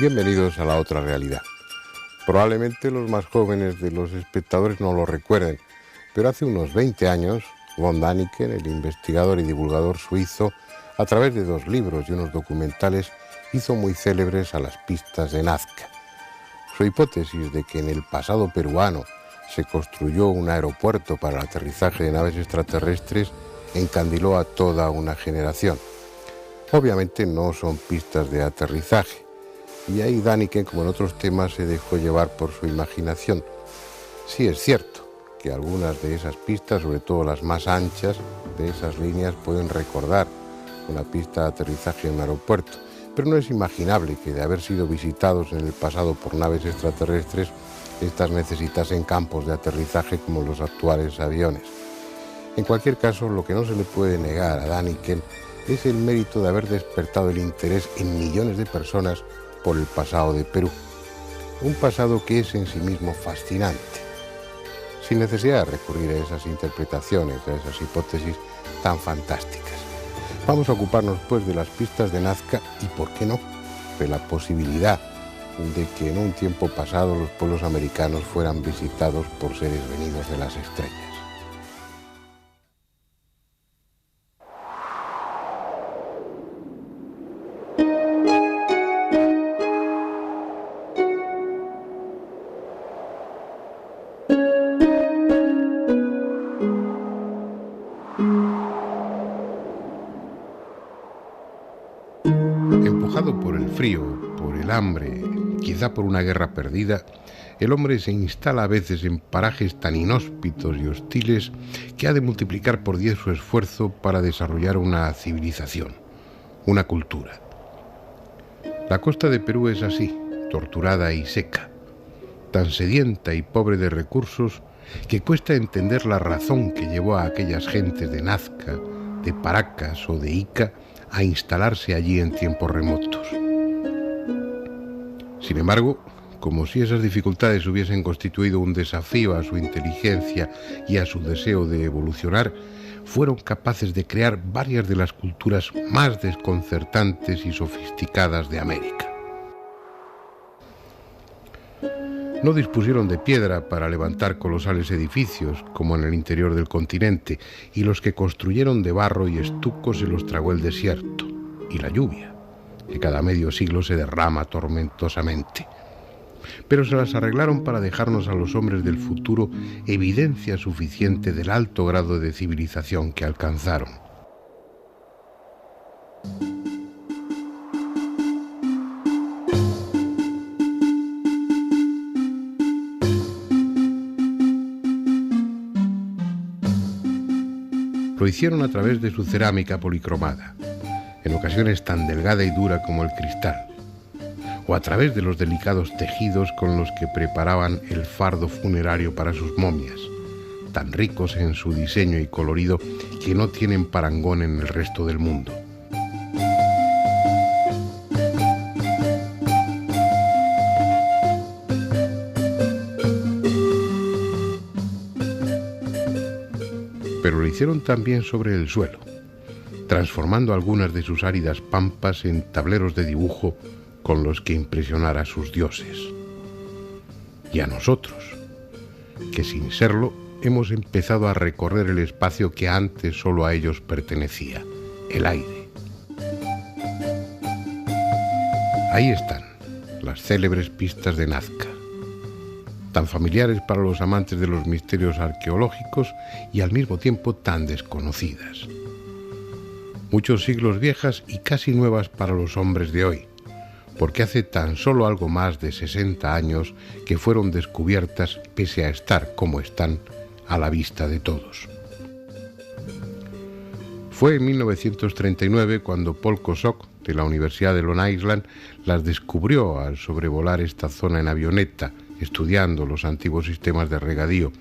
Bienvenidos a La Otra Realidad. Probablemente los más jóvenes de los espectadores no lo recuerden, pero hace unos 20 años, von Däniken, el investigador y divulgador suizo, a través de 2 libros y unos documentales, hizo muy célebres a las pistas de Nazca. Su hipótesis de que en el pasado peruano se construyó un aeropuerto para el aterrizaje de naves extraterrestres encandiló a toda una generación. Obviamente no son pistas de aterrizaje, y ahí Däniken, como en otros temas, se dejó llevar por su imaginación. Sí es cierto que algunas de esas pistas, sobre todo las más anchas de esas líneas, pueden recordar una pista de aterrizaje en un aeropuerto, pero no es imaginable que, de haber sido visitados en el pasado por naves extraterrestres, estas necesitasen campos de aterrizaje como los actuales aviones. En cualquier caso, lo que no se le puede negar a Däniken es el mérito de haber despertado el interés en millones de personas por el pasado de Perú. Un pasado que es en sí mismo fascinante, sin necesidad de recurrir a esas interpretaciones, a esas hipótesis tan fantásticas. Vamos a ocuparnos, pues, de las pistas de Nazca y, ¿por qué no?, de la posibilidad de que en un tiempo pasado los pueblos americanos fueran visitados por seres venidos de las estrellas. Empujado por el frío, por el hambre, quizá por una guerra perdida, el hombre se instala a veces en parajes tan inhóspitos y hostiles que ha de multiplicar por 10 su esfuerzo para desarrollar una civilización, una cultura. La costa de Perú es así, torturada y seca, tan sedienta y pobre de recursos que cuesta entender la razón que llevó a aquellas gentes de Nazca, de Paracas o de Ica a instalarse allí en tiempos remotos. Sin embargo, como si esas dificultades hubiesen constituido un desafío a su inteligencia y a su deseo de evolucionar, fueron capaces de crear varias de las culturas más desconcertantes y sofisticadas de América. No dispusieron de piedra para levantar colosales edificios, como en el interior del continente, y los que construyeron de barro y estuco se los tragó el desierto y la lluvia, que cada medio siglo se derrama tormentosamente. Pero se las arreglaron para dejarnos a los hombres del futuro evidencia suficiente del alto grado de civilización que alcanzaron. Lo hicieron a través de su cerámica policromada, en ocasiones tan delgada y dura como el cristal, o a través de los delicados tejidos con los que preparaban el fardo funerario para sus momias, tan ricos en su diseño y colorido que no tienen parangón en el resto del mundo. Pero lo hicieron también sobre el suelo, transformando algunas de sus áridas pampas en tableros de dibujo con los que impresionar a sus dioses. Y a nosotros, que sin serlo hemos empezado a recorrer el espacio que antes solo a ellos pertenecía, el aire. Ahí están las célebres pistas de Nazca, tan familiares para los amantes de los misterios arqueológicos y al mismo tiempo tan desconocidas. Muchos siglos viejas y casi nuevas para los hombres de hoy, porque hace tan solo algo más de 60 años que fueron descubiertas pese a estar como están a la vista de todos. Fue en 1939 cuando Paul Kosok, de la Universidad de Long Island, las descubrió al sobrevolar esta zona en avioneta, estudiando los antiguos sistemas de regadío.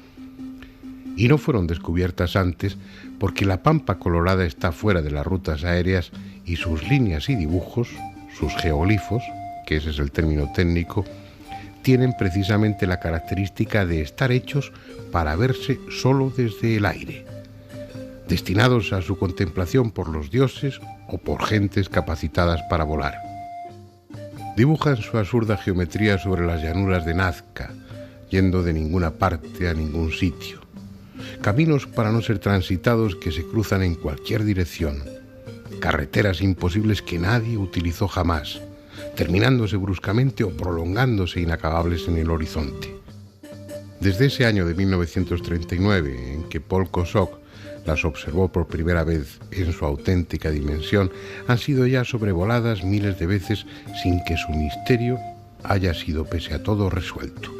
Y no fueron descubiertas antes porque la pampa colorada está fuera de las rutas aéreas y sus líneas y dibujos, sus geoglifos, que ese es el término técnico, tienen precisamente la característica de estar hechos para verse solo desde el aire, destinados a su contemplación por los dioses o por gentes capacitadas para volar. Dibujan su absurda geometría sobre las llanuras de Nazca, yendo de ninguna parte a ningún sitio. Caminos para no ser transitados que se cruzan en cualquier dirección. Carreteras imposibles que nadie utilizó jamás, terminándose bruscamente o prolongándose inacabables en el horizonte. Desde ese año de 1939, en que Paul Kosok las observó por primera vez en su auténtica dimensión, han sido ya sobrevoladas miles de veces sin que su misterio haya sido pese a todo resuelto.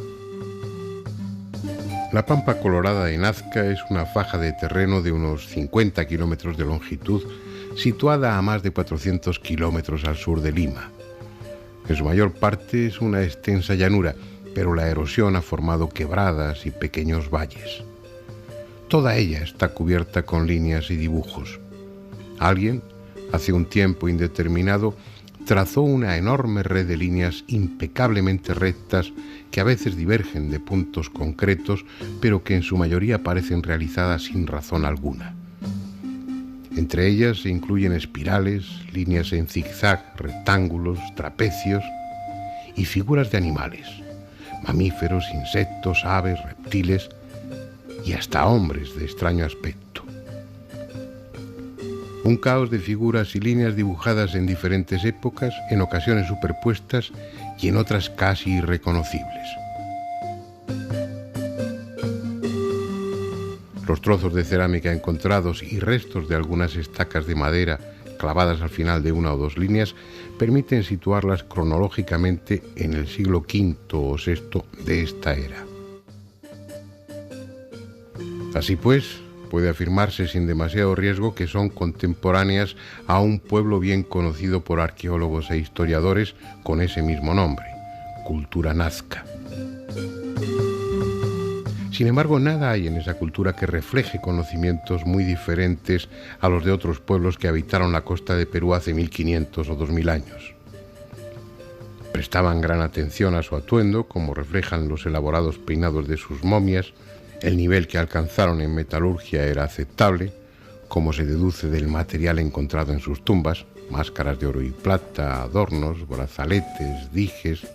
La Pampa Colorada de Nazca es una faja de terreno de unos 50 kilómetros de longitud, situada a más de 400 kilómetros al sur de Lima. En su mayor parte es una extensa llanura, pero la erosión ha formado quebradas y pequeños valles. Toda ella está cubierta con líneas y dibujos. Alguien, hace un tiempo indeterminado, trazó una enorme red de líneas impecablemente rectas que a veces divergen de puntos concretos, pero que en su mayoría parecen realizadas sin razón alguna. Entre ellas se incluyen espirales, líneas en zigzag, rectángulos, trapecios y figuras de animales, mamíferos, insectos, aves, reptiles y hasta hombres de extraño aspecto. Un caos de figuras y líneas dibujadas en diferentes épocas, en ocasiones superpuestas y en otras casi irreconocibles. Los trozos de cerámica encontrados y restos de algunas estacas de madera clavadas al final de una o dos líneas permiten situarlas cronológicamente en el siglo V o VI de esta era. Así pues, puede afirmarse sin demasiado riesgo que son contemporáneas a un pueblo bien conocido por arqueólogos e historiadores con ese mismo nombre, cultura nazca. Sin embargo, nada hay en esa cultura que refleje conocimientos muy diferentes a los de otros pueblos que habitaron la costa de Perú hace 1500 o 2000 años. Prestaban gran atención a su atuendo, como reflejan los elaborados peinados de sus momias. El nivel que alcanzaron en metalurgia era aceptable, como se deduce del material encontrado en sus tumbas: máscaras de oro y plata, adornos, brazaletes, dijes.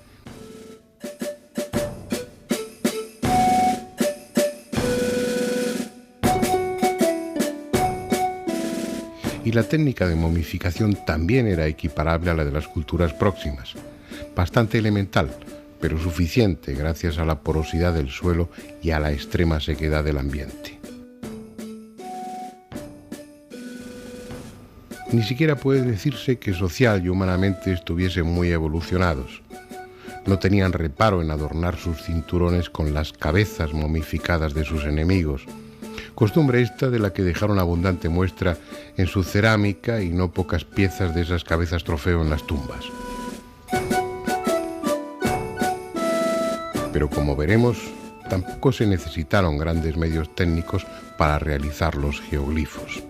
Y la técnica de momificación también era equiparable a la de las culturas próximas, bastante elemental, pero suficiente gracias a la porosidad del suelo y a la extrema sequedad del ambiente. Ni siquiera puede decirse que social y humanamente estuviesen muy evolucionados. No tenían reparo en adornar sus cinturones con las cabezas momificadas de sus enemigos, costumbre esta de la que dejaron abundante muestra en su cerámica y no pocas piezas de esas cabezas trofeo en las tumbas. Pero como veremos, tampoco se necesitaron grandes medios técnicos para realizar los geoglifos.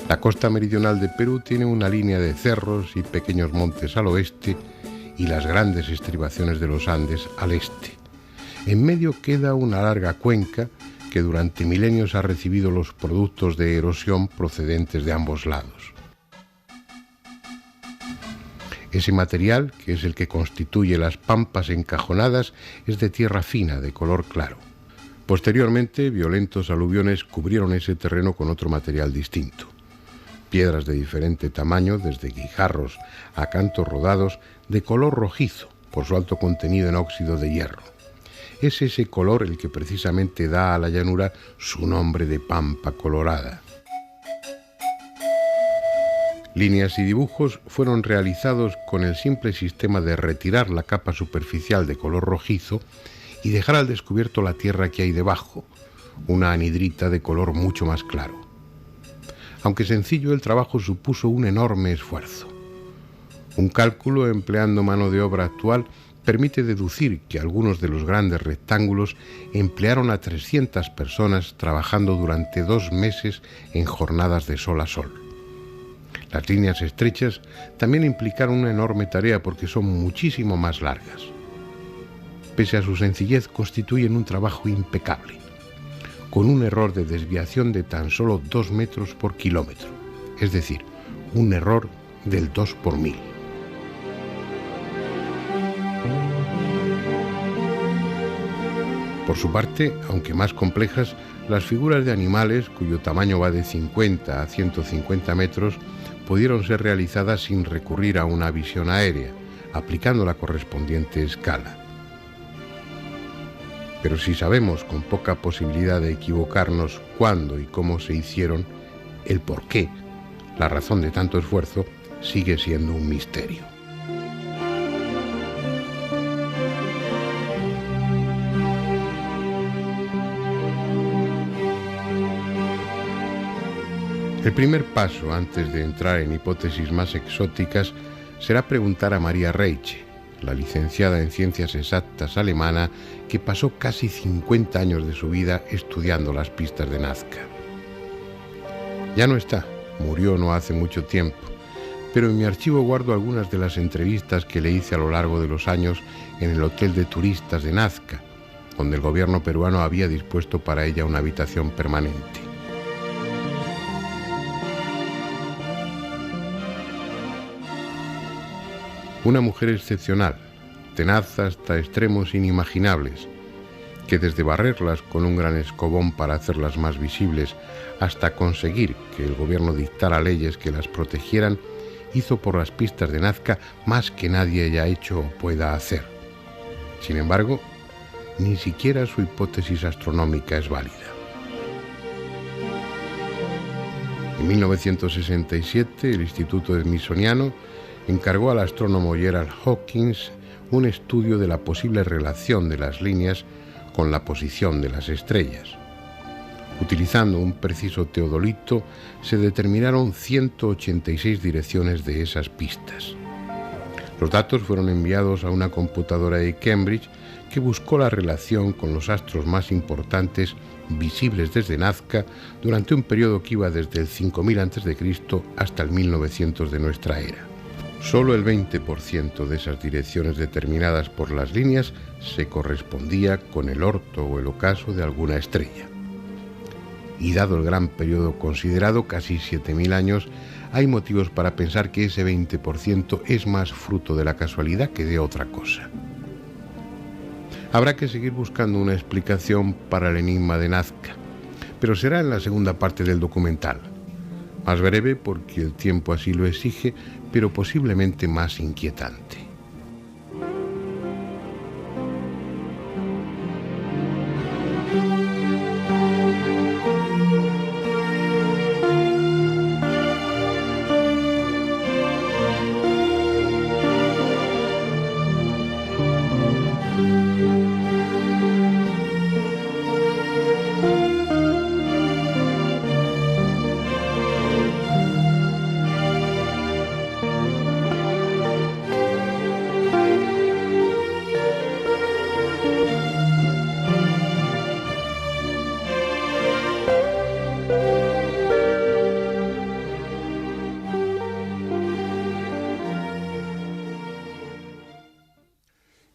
La costa meridional de Perú tiene una línea de cerros y pequeños montes al oeste y las grandes estribaciones de los Andes al este. En medio queda una larga cuenca que durante milenios ha recibido los productos de erosión procedentes de ambos lados. Ese material, que es el que constituye las pampas encajonadas, es de tierra fina, de color claro. Posteriormente, violentos aluviones cubrieron ese terreno con otro material distinto. Piedras de diferente tamaño, desde guijarros a cantos rodados, de color rojizo, por su alto contenido en óxido de hierro. Es ese color el que precisamente da a la llanura su nombre de Pampa Colorada. Líneas y dibujos fueron realizados con el simple sistema de retirar la capa superficial de color rojizo y dejar al descubierto la tierra que hay debajo, una anhidrita de color mucho más claro. Aunque sencillo, el trabajo supuso un enorme esfuerzo. Un cálculo empleando mano de obra actual permite deducir que algunos de los grandes rectángulos emplearon a 300 personas trabajando durante 2 meses en jornadas de sol a sol. Las líneas estrechas también implicaron una enorme tarea porque son muchísimo más largas. Pese a su sencillez, constituyen un trabajo impecable, con un error de desviación de tan solo 2 metros por kilómetro, es decir, un error del 2 por 1000. Por su parte, aunque más complejas, las figuras de animales, cuyo tamaño va de 50 a 150 metros, pudieron ser realizadas sin recurrir a una visión aérea, aplicando la correspondiente escala. Pero si sabemos con poca posibilidad de equivocarnos cuándo y cómo se hicieron, el por qué, la razón de tanto esfuerzo, sigue siendo un misterio. El primer paso, antes de entrar en hipótesis más exóticas, será preguntar a María Reiche, la licenciada en Ciencias Exactas alemana que pasó casi 50 años de su vida estudiando las pistas de Nazca. Ya no está, murió no hace mucho tiempo, pero en mi archivo guardo algunas de las entrevistas que le hice a lo largo de los años en el hotel de turistas de Nazca, donde el gobierno peruano había dispuesto para ella una habitación permanente. Una mujer excepcional, tenaz hasta extremos inimaginables, que desde barrerlas con un gran escobón para hacerlas más visibles hasta conseguir que el gobierno dictara leyes que las protegieran, hizo por las pistas de Nazca más que nadie haya hecho o pueda hacer. Sin embargo, ni siquiera su hipótesis astronómica es válida. En 1967, el Instituto Smithsoniano encargó al astrónomo Gerald Hawkins un estudio de la posible relación de las líneas con la posición de las estrellas. Utilizando un preciso teodolito, se determinaron 186 direcciones de esas pistas. Los datos fueron enviados a una computadora de Cambridge que buscó la relación con los astros más importantes visibles desde Nazca durante un periodo que iba desde el 5000 a.C. hasta el 1900 de nuestra era. Solo el 20% de esas direcciones determinadas por las líneas se correspondía con el orto o el ocaso de alguna estrella. Y dado el gran periodo considerado, casi 7000 años, hay motivos para pensar que ese 20% es más fruto de la casualidad que de otra cosa. Habrá que seguir buscando una explicación para el enigma de Nazca, pero será en la segunda parte del documental. Más breve porque el tiempo así lo exige, pero posiblemente más inquietante.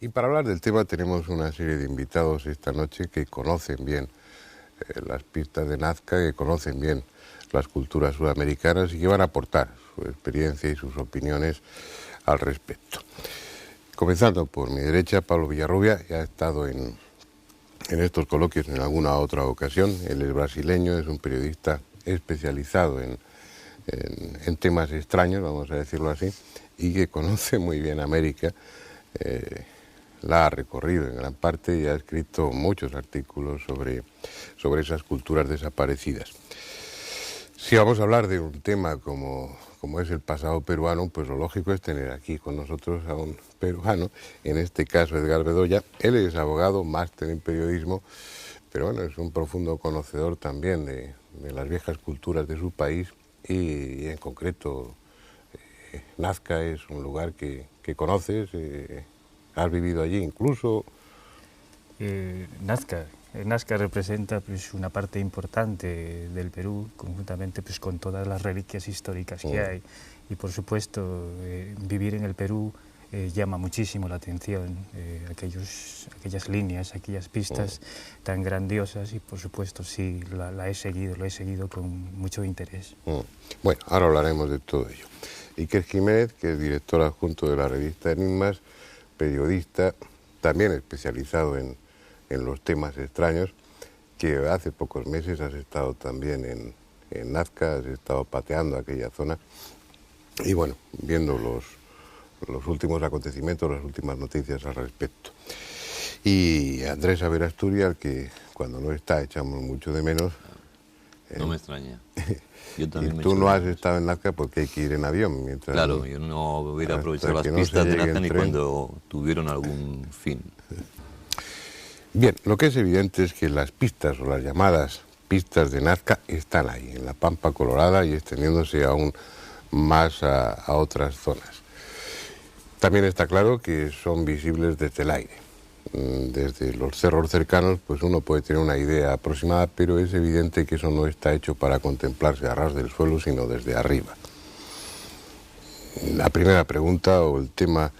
Y para hablar del tema tenemos una serie de invitados esta noche que conocen bien las pistas de Nazca, que conocen bien las culturas sudamericanas y que van a aportar su experiencia y sus opiniones al respecto. Comenzando por mi derecha, Pablo Villarrubia, ya ha estado en estos coloquios en alguna otra ocasión. Él es brasileño, es un periodista especializado en temas extraños, vamos a decirlo así, y que conoce muy bien América. La ha recorrido en gran parte y ha escrito muchos artículos sobre esas culturas desaparecidas. Si vamos a hablar de un tema como es el pasado peruano, pues lo lógico es tener aquí con nosotros a un peruano, en este caso Edgar Bedoya. Él es abogado, máster en periodismo, pero bueno, es un profundo conocedor también de las viejas culturas de su país y en concreto Nazca es un lugar que conoces. ¿Has vivido allí incluso? Nazca representa pues, una parte importante del Perú, conjuntamente pues, con todas las reliquias históricas que hay. Y por supuesto, vivir en el Perú llama muchísimo la atención, aquellas líneas, aquellas pistas tan grandiosas, y por supuesto sí, lo he seguido con mucho interés. Bueno, ahora hablaremos de todo ello. Iker Jiménez, que es director adjunto de la revista Enigmas, periodista, también especializado en en los temas extraños, que hace pocos meses has estado también en Nazca, has estado pateando aquella zona y bueno, viendo los últimos acontecimientos, las últimas noticias al respecto. Y Andrés Aberasturi, al que cuando no está echamos mucho de menos. No me extraña. Yo también y tú no has estado en Nazca porque hay que ir en avión. Mientras claro, yo no hubiera aprovechado las pistas de Nazca ni cuando tuvieron algún fin. Bien, lo que es evidente es que las pistas o las llamadas pistas de Nazca están ahí, en la Pampa Colorada y extendiéndose aún más a otras zonas. También está claro que son visibles desde el aire. Desde los cerros cercanos, pues uno puede tener una idea aproximada, pero es evidente que eso no está hecho para contemplarse a ras del suelo, sino desde arriba. La primera pregunta o el tema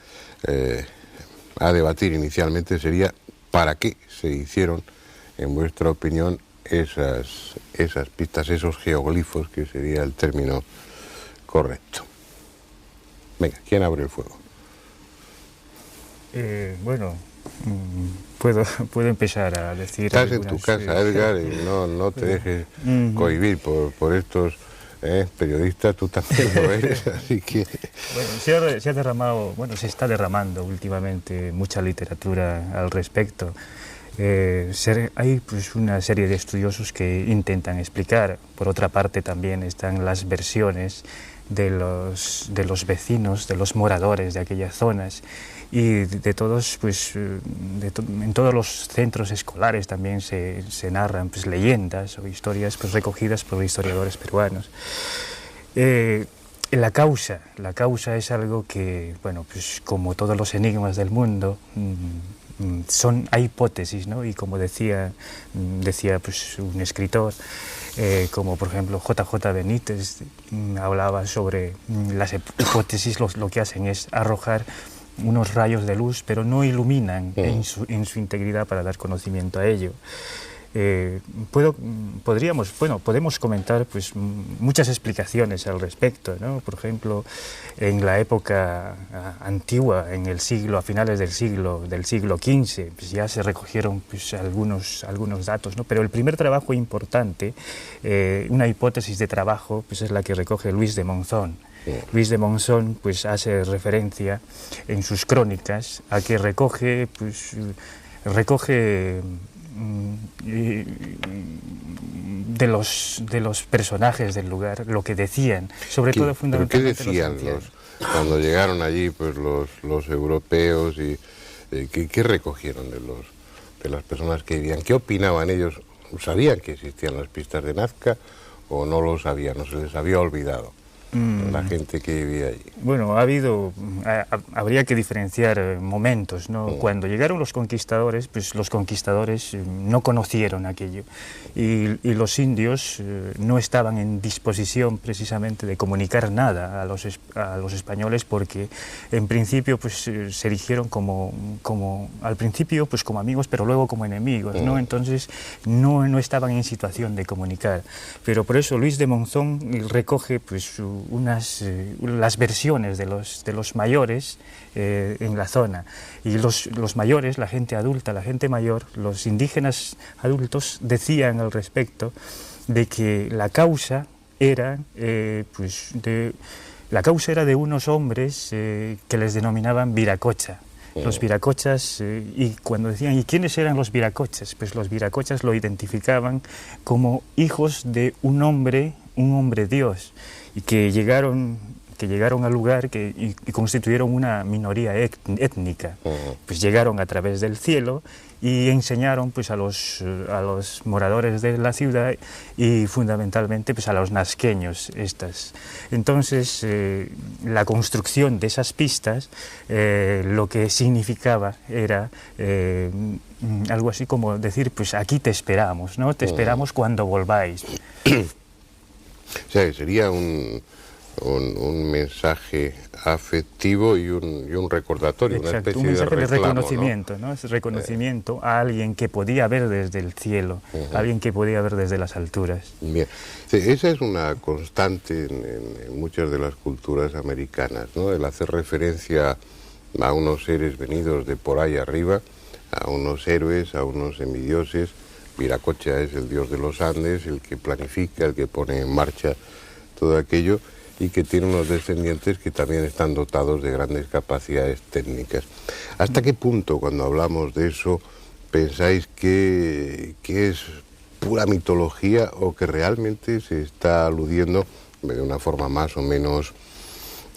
a debatir inicialmente sería ¿para qué se hicieron, en vuestra opinión, esas pistas, esos geoglifos, que sería el término correcto? Venga, ¿quién abre el fuego? Bueno, puedo empezar a decir... Estás en tu casa, Edgar, y no te dejes cohibir por estos periodistas, tú también lo eres, así que... Bueno, se está derramando últimamente mucha literatura al respecto. Hay pues una serie de estudiosos que intentan explicar. Por otra parte también están las versiones de los vecinos, de los moradores de aquellas zonas, y de todos, pues, en todos los centros escolares también se narran pues, leyendas o historias pues, recogidas por historiadores peruanos. La causa es algo que, bueno, pues como todos los enigmas del mundo, hay hipótesis, ¿no? Y como decía pues, un escritor, como por ejemplo JJ Benítez, hablaba sobre las hipótesis, lo que hacen es arrojar unos rayos de luz, pero no iluminan en su integridad para dar conocimiento a ello. Podemos comentar pues, muchas explicaciones al respecto, ¿no? Por ejemplo, en la época antigua, a finales del siglo XV, pues ya se recogieron pues, algunos datos, ¿no? Pero el primer trabajo importante, una hipótesis de trabajo, pues es la que recoge Luis de Monzón. Luis de Monzón pues, hace referencia en sus crónicas a que recoge de los personajes del lugar lo que decían, sobre todo fundamentalmente. ¿Qué decían cuando llegaron allí pues los europeos y qué recogieron de las personas que vivían? ¿Qué opinaban ellos? ¿Sabían que existían las pistas de Nazca o no lo sabían, no se les había olvidado? La gente que vivía allí. Bueno, habría que diferenciar momentos, ¿no? Cuando llegaron los conquistadores, pues los conquistadores no conocieron aquello y los indios no estaban en disposición precisamente de comunicar nada a los españoles, porque en principio pues se erigieron como al principio pues como amigos, pero luego como enemigos, ¿no? Entonces no estaban en situación de comunicar, pero por eso Luis de Monzón recoge pues las versiones de los mayores en la zona, y los mayores, la gente adulta, la gente mayor, los indígenas adultos decían al respecto de que la causa era de unos hombres que les denominaban viracocha. Los viracochas, y cuando decían, ¿y quiénes eran los viracochas? Pues los viracochas lo identificaban como hijos de un hombre Dios, y que llegaron al lugar y constituyeron una minoría étnica. Pues llegaron a través del cielo y enseñaron pues a los moradores de la ciudad y fundamentalmente pues a los nazqueños estas. Entonces la construcción de esas pistas lo que significaba era algo así como decir, pues aquí te esperamos, ¿no? Te esperamos cuando volváis. O sea, sería un mensaje afectivo y un recordatorio. Exacto, una especie un mensaje de reclamo, reconocimiento, ¿no? Es reconocimiento a alguien que podía ver desde el cielo, a alguien que podía ver desde las alturas. Bien, sí, esa es una constante en muchas de las culturas americanas, ¿no? El hacer referencia a unos seres venidos de por ahí arriba, a unos héroes, a unos semidioses. Viracocha es el dios de los Andes, el que planifica, el que pone en marcha todo aquello, y que tiene unos descendientes que también están dotados de grandes capacidades técnicas. ¿Hasta qué punto, cuando hablamos de eso, pensáis que es pura mitología o que realmente se está aludiendo de una forma más o menos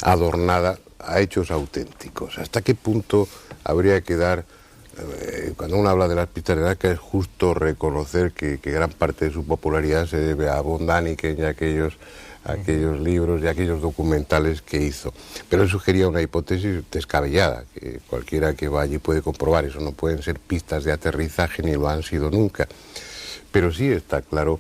adornada a hechos auténticos? ¿Hasta qué punto habría que dar, cuando uno habla de las pistas de Nazca, es justo reconocer que gran parte de su popularidad se debe a von Däniken y a aquellos libros y aquellos documentales que hizo? Pero él sugería una hipótesis descabellada, que cualquiera que vaya allí puede comprobar. Eso no pueden ser pistas de aterrizaje ni lo han sido nunca. Pero sí está claro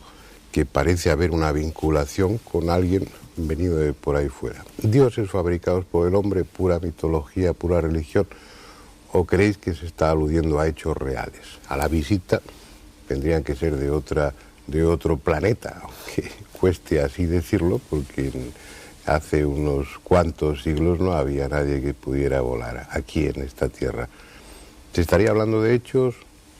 que parece haber una vinculación con alguien venido de por ahí fuera. ¿Dioses fabricados por el hombre, pura mitología, pura religión? ¿O creéis que se está aludiendo a hechos reales? A la visita tendrían que ser de otro planeta, aunque cueste así decirlo, porque hace unos cuantos siglos no había nadie que pudiera volar aquí en esta tierra. ¿Se estaría hablando de hechos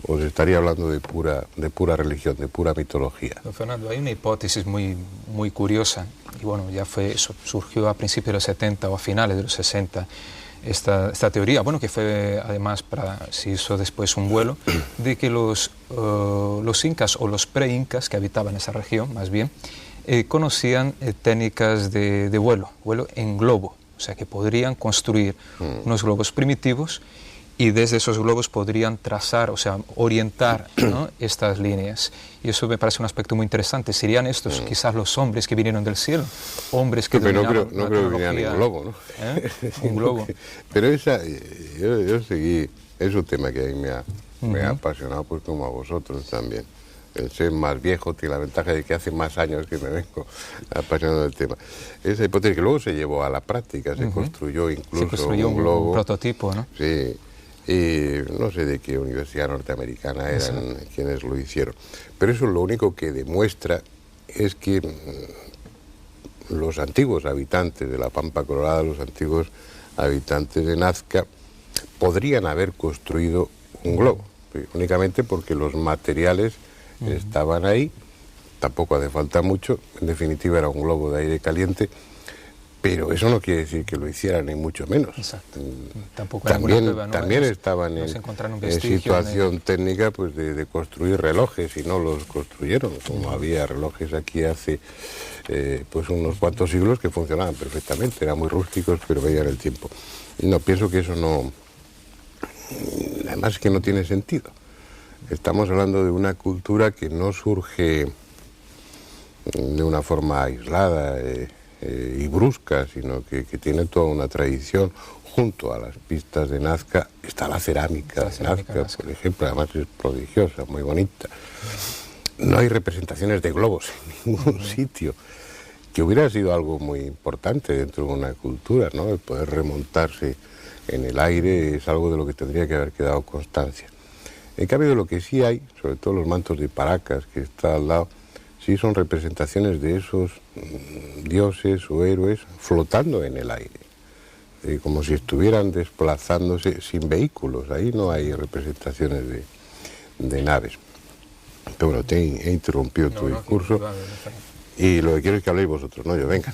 o se estaría hablando de pura religión, de pura mitología? Don Fernando, hay una hipótesis muy curiosa, y bueno, surgió a principios de los 70 o a finales de los 60, esta teoría, bueno, que fue además, se hizo después un vuelo, de que los incas o los pre-incas que habitaban esa región, más bien, conocían técnicas de vuelo en globo, o sea que podrían construir unos globos primitivos y desde esos globos podrían trazar, o sea, orientar, ¿no?, estas líneas. Y eso me parece un aspecto muy interesante. ¿Serían estos quizás los hombres que vinieron del cielo? Hombres que no creo que vinieran en globo, ¿no? Un globo. Pero yo seguí, es un tema que a mí me ha apasionado, pues como a vosotros también. El ser más viejo tiene la ventaja de que hace más años que me vengo apasionando del tema. Esa hipótesis que luego se llevó a la práctica, se construyó incluso un globo. Un prototipo, ¿no? Sí. Y no sé de qué universidad norteamericana eran quienes lo hicieron. Pero eso lo único que demuestra es que los antiguos habitantes de la Pampa Colorada, los antiguos habitantes de Nazca, podrían haber construido un globo, únicamente porque los materiales estaban ahí, tampoco hace falta mucho, en definitiva era un globo de aire caliente. Pero eso no quiere decir que lo hicieran, ni mucho menos. Exacto. Tampoco también estaban en situación técnica, pues de construir relojes, y no los construyeron, como había relojes aquí hace pues unos cuantos siglos que funcionaban perfectamente, eran muy rústicos, pero veían el tiempo. Y no, pienso que eso no, además que no tiene sentido. Estamos hablando de una cultura que no surge de una forma aislada y brusca, sino que tiene toda una tradición. Junto a las pistas de Nazca está la cerámica de Nazca, por ejemplo, además es prodigiosa, muy bonita. No hay representaciones de globos en ningún sitio, que hubiera sido algo muy importante dentro de una cultura, ¿no? El poder remontarse en el aire es algo de lo que tendría que haber quedado constancia. En cambio, de lo que sí hay, sobre todo los mantos de Paracas, que está al lado, sí son representaciones de esos dioses o héroes flotando en el aire, como si estuvieran desplazándose sin vehículos. Ahí no hay representaciones de naves. Pero bueno, te he interrumpido tu discurso. Y lo que quiero es que habléis vosotros, no yo, venga.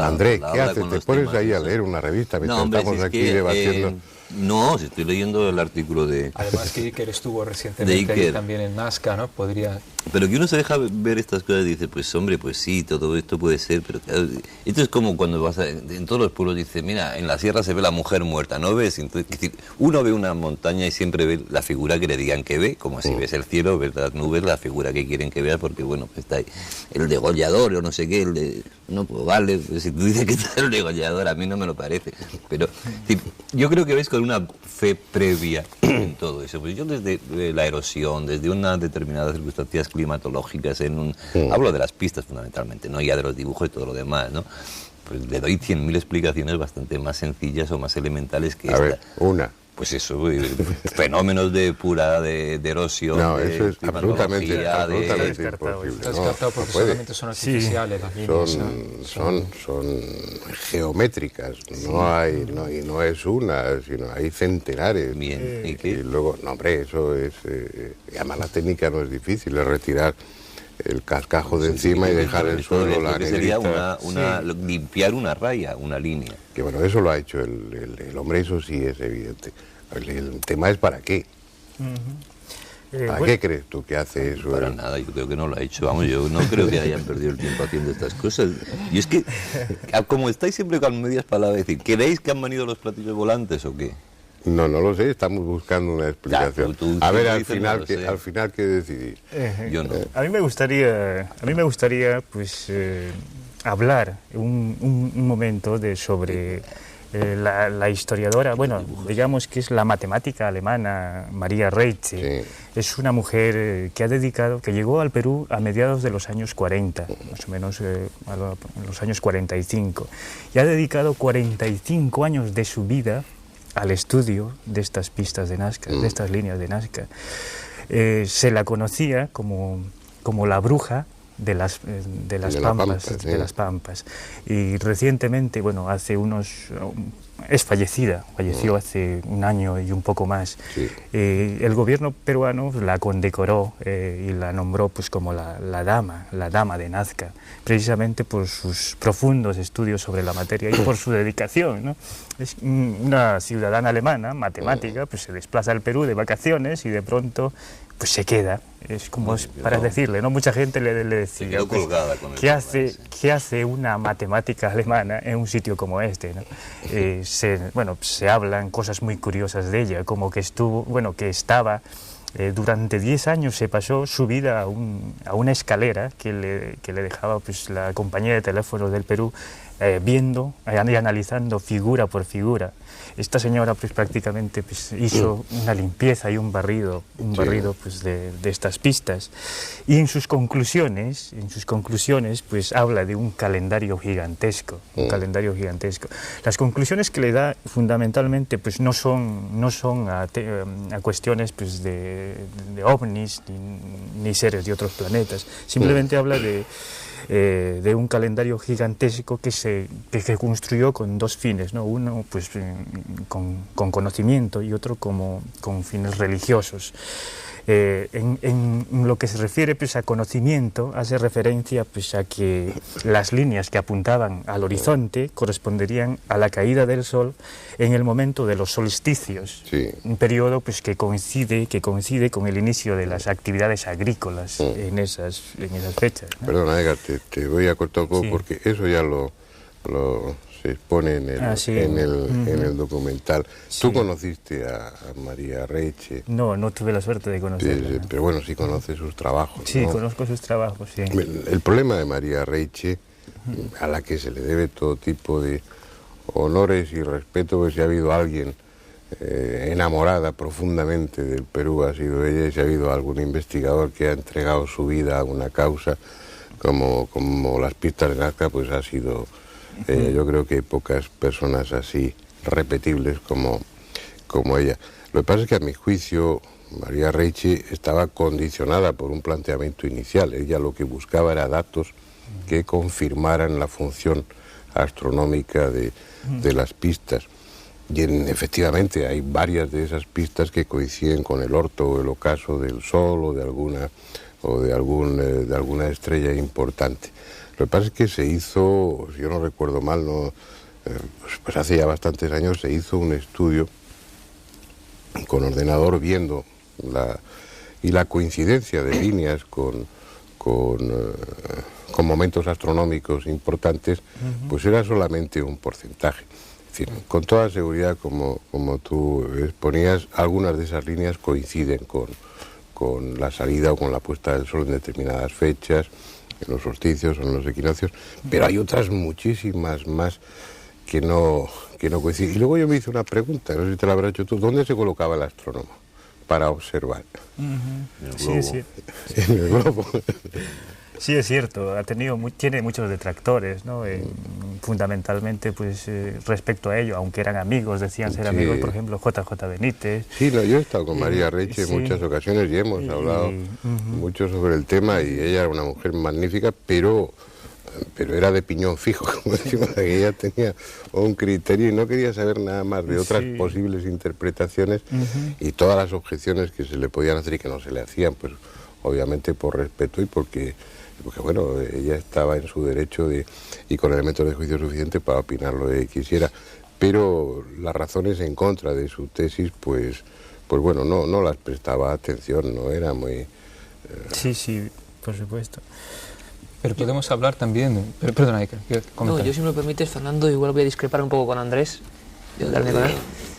André, ¿qué haces? ¿Te pones ahí a leer una revista mientras estamos aquí debatiendo? No, si estoy leyendo el artículo de... Además que Iker estuvo recientemente ahí también en Nazca, ¿no? Podría... Pero que uno se deja ver estas cosas y dice, pues hombre, pues sí, todo esto puede ser, pero claro, esto es como cuando vas en todos los pueblos, dice, mira, en la sierra se ve la mujer muerta, ¿no ves? Entonces, es decir, uno ve una montaña y siempre ve la figura que le digan que ve, como si ves el cielo, ves las nubes, la figura que quieren que veas, porque bueno, pues está ahí el degollador o no sé qué, no, pues vale, pues si tú dices que está el degollador, a mí no me lo parece, pero yo creo que ves con una fe previa en todo eso. Pues yo desde la erosión, desde unas determinadas circunstancias climatológicas, hablo de las pistas fundamentalmente, no ya de los dibujos y todo lo demás, ¿no? Pues le doy 100.000 explicaciones bastante más sencillas o más elementales que esta. A ver, una. pues eso, fenómenos de erosión. No, de eso es absolutamente climatología, imposible. Está No, descartado porque no puede. solamente son artificiales las líneas. Son geométricas, y no es una, sino hay centenares. Bien, ¿y Y qué? luego, no hombre, eso es, y además la técnica no es difícil, es retirar el cascajo de encima y dejar el suelo, la sería negrita. limpiar una raya, una línea. Que bueno, eso lo ha hecho el hombre, eso sí es evidente. El tema es para qué. ¿Para qué crees tú que hace eso? Para nada, yo creo que no lo ha hecho. Vamos, yo no creo que hayan perdido el tiempo haciendo estas cosas. Y es que, como estáis siempre con medias palabras, decir, ¿creéis que han venido los platillos volantes o qué? No lo sé, estamos buscando una explicación. tú A ver, al dices, final, no lo sé. al final, ¿qué decidís? Yo no. A mí me gustaría pues hablar un momento sobre la historiadora, bueno, digamos que es la matemática alemana Maria Reiche. Sí. Es una mujer que llegó al Perú a mediados de los años 40, más o menos en los años 45, y ha dedicado 45 años de su vida al estudio de estas pistas de Nazca, de estas líneas de Nazca. Se la conocía como la bruja de las Pampas. Y recientemente, bueno, falleció hace un año y un poco más. Sí. El gobierno peruano la condecoró y la nombró pues como la dama de Nazca, precisamente por sus profundos estudios sobre la materia y por su dedicación, ¿no? Es una ciudadana alemana, matemática, pues se desplaza al Perú de vacaciones y de pronto pues se queda. Es como para decirle, ¿no? Mucha gente le decía, quedó colgada con el ¿qué hace una matemática alemana en un sitio como este, ¿no? Se hablan cosas muy curiosas de ella, como que estaba durante 10 años, se pasó su vida a una escalera que le dejaba pues la compañía de teléfonos del Perú, viendo y analizando figura por figura. Esta señora pues prácticamente pues, hizo una limpieza y un barrido pues, de estas pistas, y en sus conclusiones pues habla de un calendario gigantesco, Las conclusiones que le da fundamentalmente pues no son a cuestiones pues de ovnis ni seres de otros planetas, simplemente habla de un calendario gigantesco que se construyó con dos fines, ¿no? Uno pues con conocimiento y otro con fines religiosos. En lo que se refiere pues, a conocimiento, hace referencia pues, a que las líneas que apuntaban al horizonte corresponderían a la caída del sol en el momento de los solsticios, Sí. un periodo pues, que coincide con el inicio de las actividades agrícolas en esas fechas, ¿no? Perdona, Edgar, te voy a cortar un poco Sí. porque eso ya lo se expone en el documental. Sí. ¿Tú conociste a Maria Reiche? No tuve la suerte de conocerla, ¿no? Pero bueno, sí conoces sus trabajos, Sí, ¿no? conozco sus trabajos, sí. El problema de Maria Reiche, a la que se le debe todo tipo de honores y respeto, pues si ha habido alguien enamorada profundamente del Perú, ha sido ella, y si ha habido algún investigador que ha entregado su vida a una causa como las pistas de Nazca, pues ha sido ella. Yo creo que hay pocas personas así repetibles como ella. Lo que pasa es que a mi juicio Maria Reiche estaba condicionada por un planteamiento inicial. Ella lo que buscaba era datos que confirmaran la función astronómica de las pistas. Y efectivamente hay varias de esas pistas que coinciden con el orto o el ocaso del Sol o de alguna estrella importante. Lo que pasa es que se hizo, si yo no recuerdo mal, pues hace ya bastantes años se hizo un estudio con ordenador viendo la coincidencia de líneas con momentos astronómicos importantes, pues era solamente un porcentaje. Es decir, con toda seguridad, como tú exponías, algunas de esas líneas coinciden con la salida o con la puesta del sol en determinadas fechas, en los solsticios o en los equinoccios, pero hay otras muchísimas más que no coinciden. Y luego yo me hice una pregunta, no sé si te la habrás hecho tú: ¿dónde se colocaba el astrónomo para observar? Sí. En el globo. Sí, es cierto, tiene muchos detractores, ¿no? Fundamentalmente, pues, respecto a ello, aunque eran amigos, decían ser amigos, por ejemplo, JJ Benítez. Sí, no, yo he estado con María Reiche en muchas ocasiones y hemos hablado mucho sobre el tema, y ella era una mujer magnífica, pero era de piñón fijo, como decimos, que ella tenía un criterio y no quería saber nada más de otras posibles interpretaciones, y todas las objeciones que se le podían hacer y que no se le hacían, pues obviamente por respeto y porque bueno, ella estaba en su derecho y con elementos de juicio suficiente para opinar lo que quisiera, pero las razones en contra de su tesis, pues bueno, no las prestaba atención, no era muy... Sí, por supuesto. Pero podemos hablar también... Perdona, Iker, no, yo si me lo permites, Fernando, igual voy a discrepar un poco con Andrés.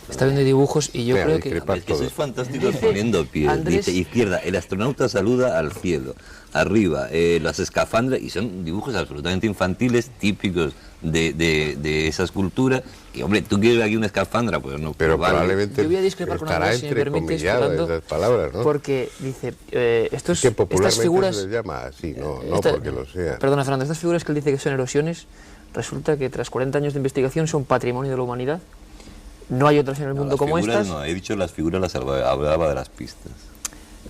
Está viendo dibujos y yo creo que... Es que sois fantásticos poniendo pies. Andrés... Dice izquierda, el astronauta saluda al cielo. Arriba, las escafandras, y son dibujos absolutamente infantiles, típicos de esas culturas. Y hombre, tú quieres aquí una escafandra, pues no. Pero vale. probablemente yo voy a discrepar con Andrés, si me permites, Fernando, esas palabras, ¿no? porque dice, que popularmente estas figuras... se les llama así, no porque lo sea. Perdona, Fernando, estas figuras que él dice que son erosiones, resulta que tras 40 años de investigación son patrimonio de la humanidad. No hay otras en el mundo como estas. No, he dicho las figuras, hablaba de las pistas.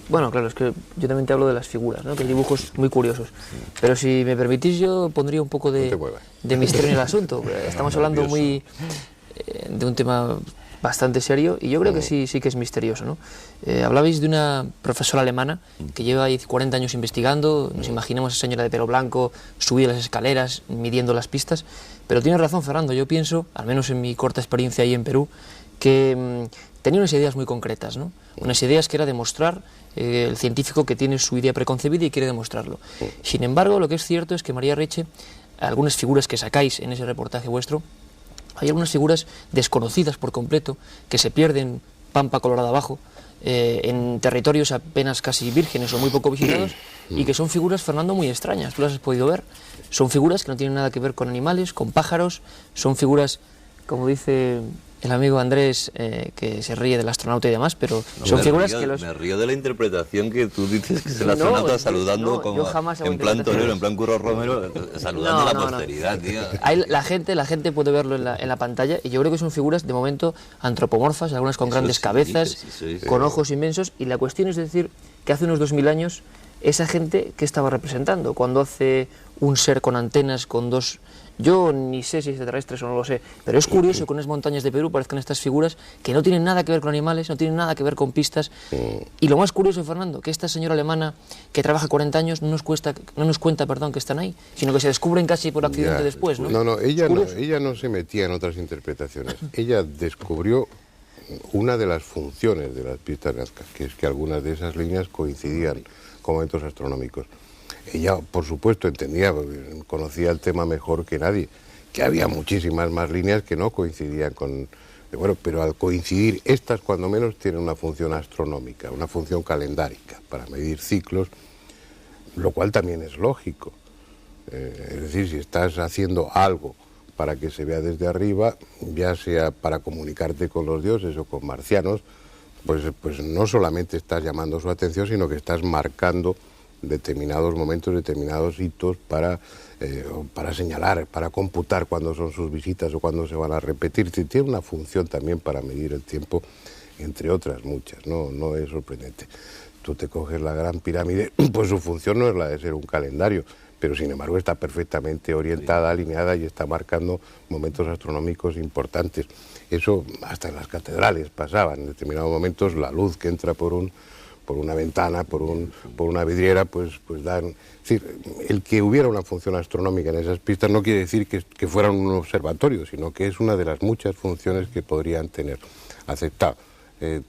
Bueno, claro, es que yo también te hablo de las figuras, ¿no? Que hay dibujos muy curiosos. Pero si me permitís, yo pondría un poco de misterio en el asunto. Estamos hablando de un tema bastante serio y yo creo que sí que es misterioso, ¿no? Hablabais de una profesora alemana que lleva ahí 40 años investigando. Nos imaginamos a esa señora de pelo blanco subida las escaleras, midiendo las pistas. Pero tienes razón, Fernando, yo pienso, al menos en mi corta experiencia ahí en Perú, que tenía unas ideas muy concretas, ¿no? Unas ideas que era demostrar el científico que tiene su idea preconcebida y quiere demostrarlo. Sin embargo, lo que es cierto es que María Reiche, algunas figuras que sacáis en ese reportaje vuestro, hay algunas figuras desconocidas por completo, que se pierden pampa colorada abajo, en territorios apenas casi vírgenes o muy poco visitados, y que son figuras, Fernando, muy extrañas. Tú las has podido ver. Son figuras que no tienen nada que ver con animales, con pájaros, son figuras, como dice el amigo Andrés, que se ríe del astronauta y demás, pero son figuras que los... Me río de la interpretación que tú dices, que es el astronauta saludando como en plan torero, en plan Curro Romero, saludando a la posteridad, tío. La gente puede verlo en la pantalla, y yo creo que son figuras de momento antropomorfas, algunas con grandes cabezas, con ojos inmensos, y la cuestión es decir que hace unos 2000 años esa gente, ¿qué estaba representando? Cuando hace un ser con antenas, con dos... Yo ni sé si es extraterrestres o no lo sé, pero es curioso que en unas montañas de Perú parezcan estas figuras que no tienen nada que ver con animales, no tienen nada que ver con pistas. Y lo más curioso, Fernando, que esta señora alemana que trabaja 40 años no nos cuenta que están ahí, sino que se descubren casi por accidente después, ¿no? No, ella no se metía en otras interpretaciones. Ella descubrió una de las funciones de las pistas Nazca, que es que algunas de esas líneas coincidían con momentos astronómicos. Ella, por supuesto, entendía, conocía el tema mejor que nadie, que había muchísimas más líneas que no coincidían con... Bueno, pero al coincidir, estas cuando menos tienen una función astronómica, una función calendárica, para medir ciclos, lo cual también es lógico. Es decir, si estás haciendo algo para que se vea desde arriba, ya sea para comunicarte con los dioses o con marcianos, pues no solamente estás llamando su atención, sino que estás marcando determinados momentos, determinados hitos para señalar, para computar cuándo son sus visitas o cuándo se van a repetir. Tiene una función también para medir el tiempo, entre otras muchas, no es sorprendente. Tú te coges la Gran Pirámide, pues su función no es la de ser un calendario, pero sin embargo está perfectamente orientada, alineada y está marcando momentos astronómicos importantes. Eso hasta en las catedrales pasaba, en determinados momentos la luz que entra por una ventana, por una vidriera, pues dan... Es decir, el que hubiera una función astronómica en esas pistas no quiere decir que fueran un observatorio, sino que es una de las muchas funciones que podrían tener. Aceptado.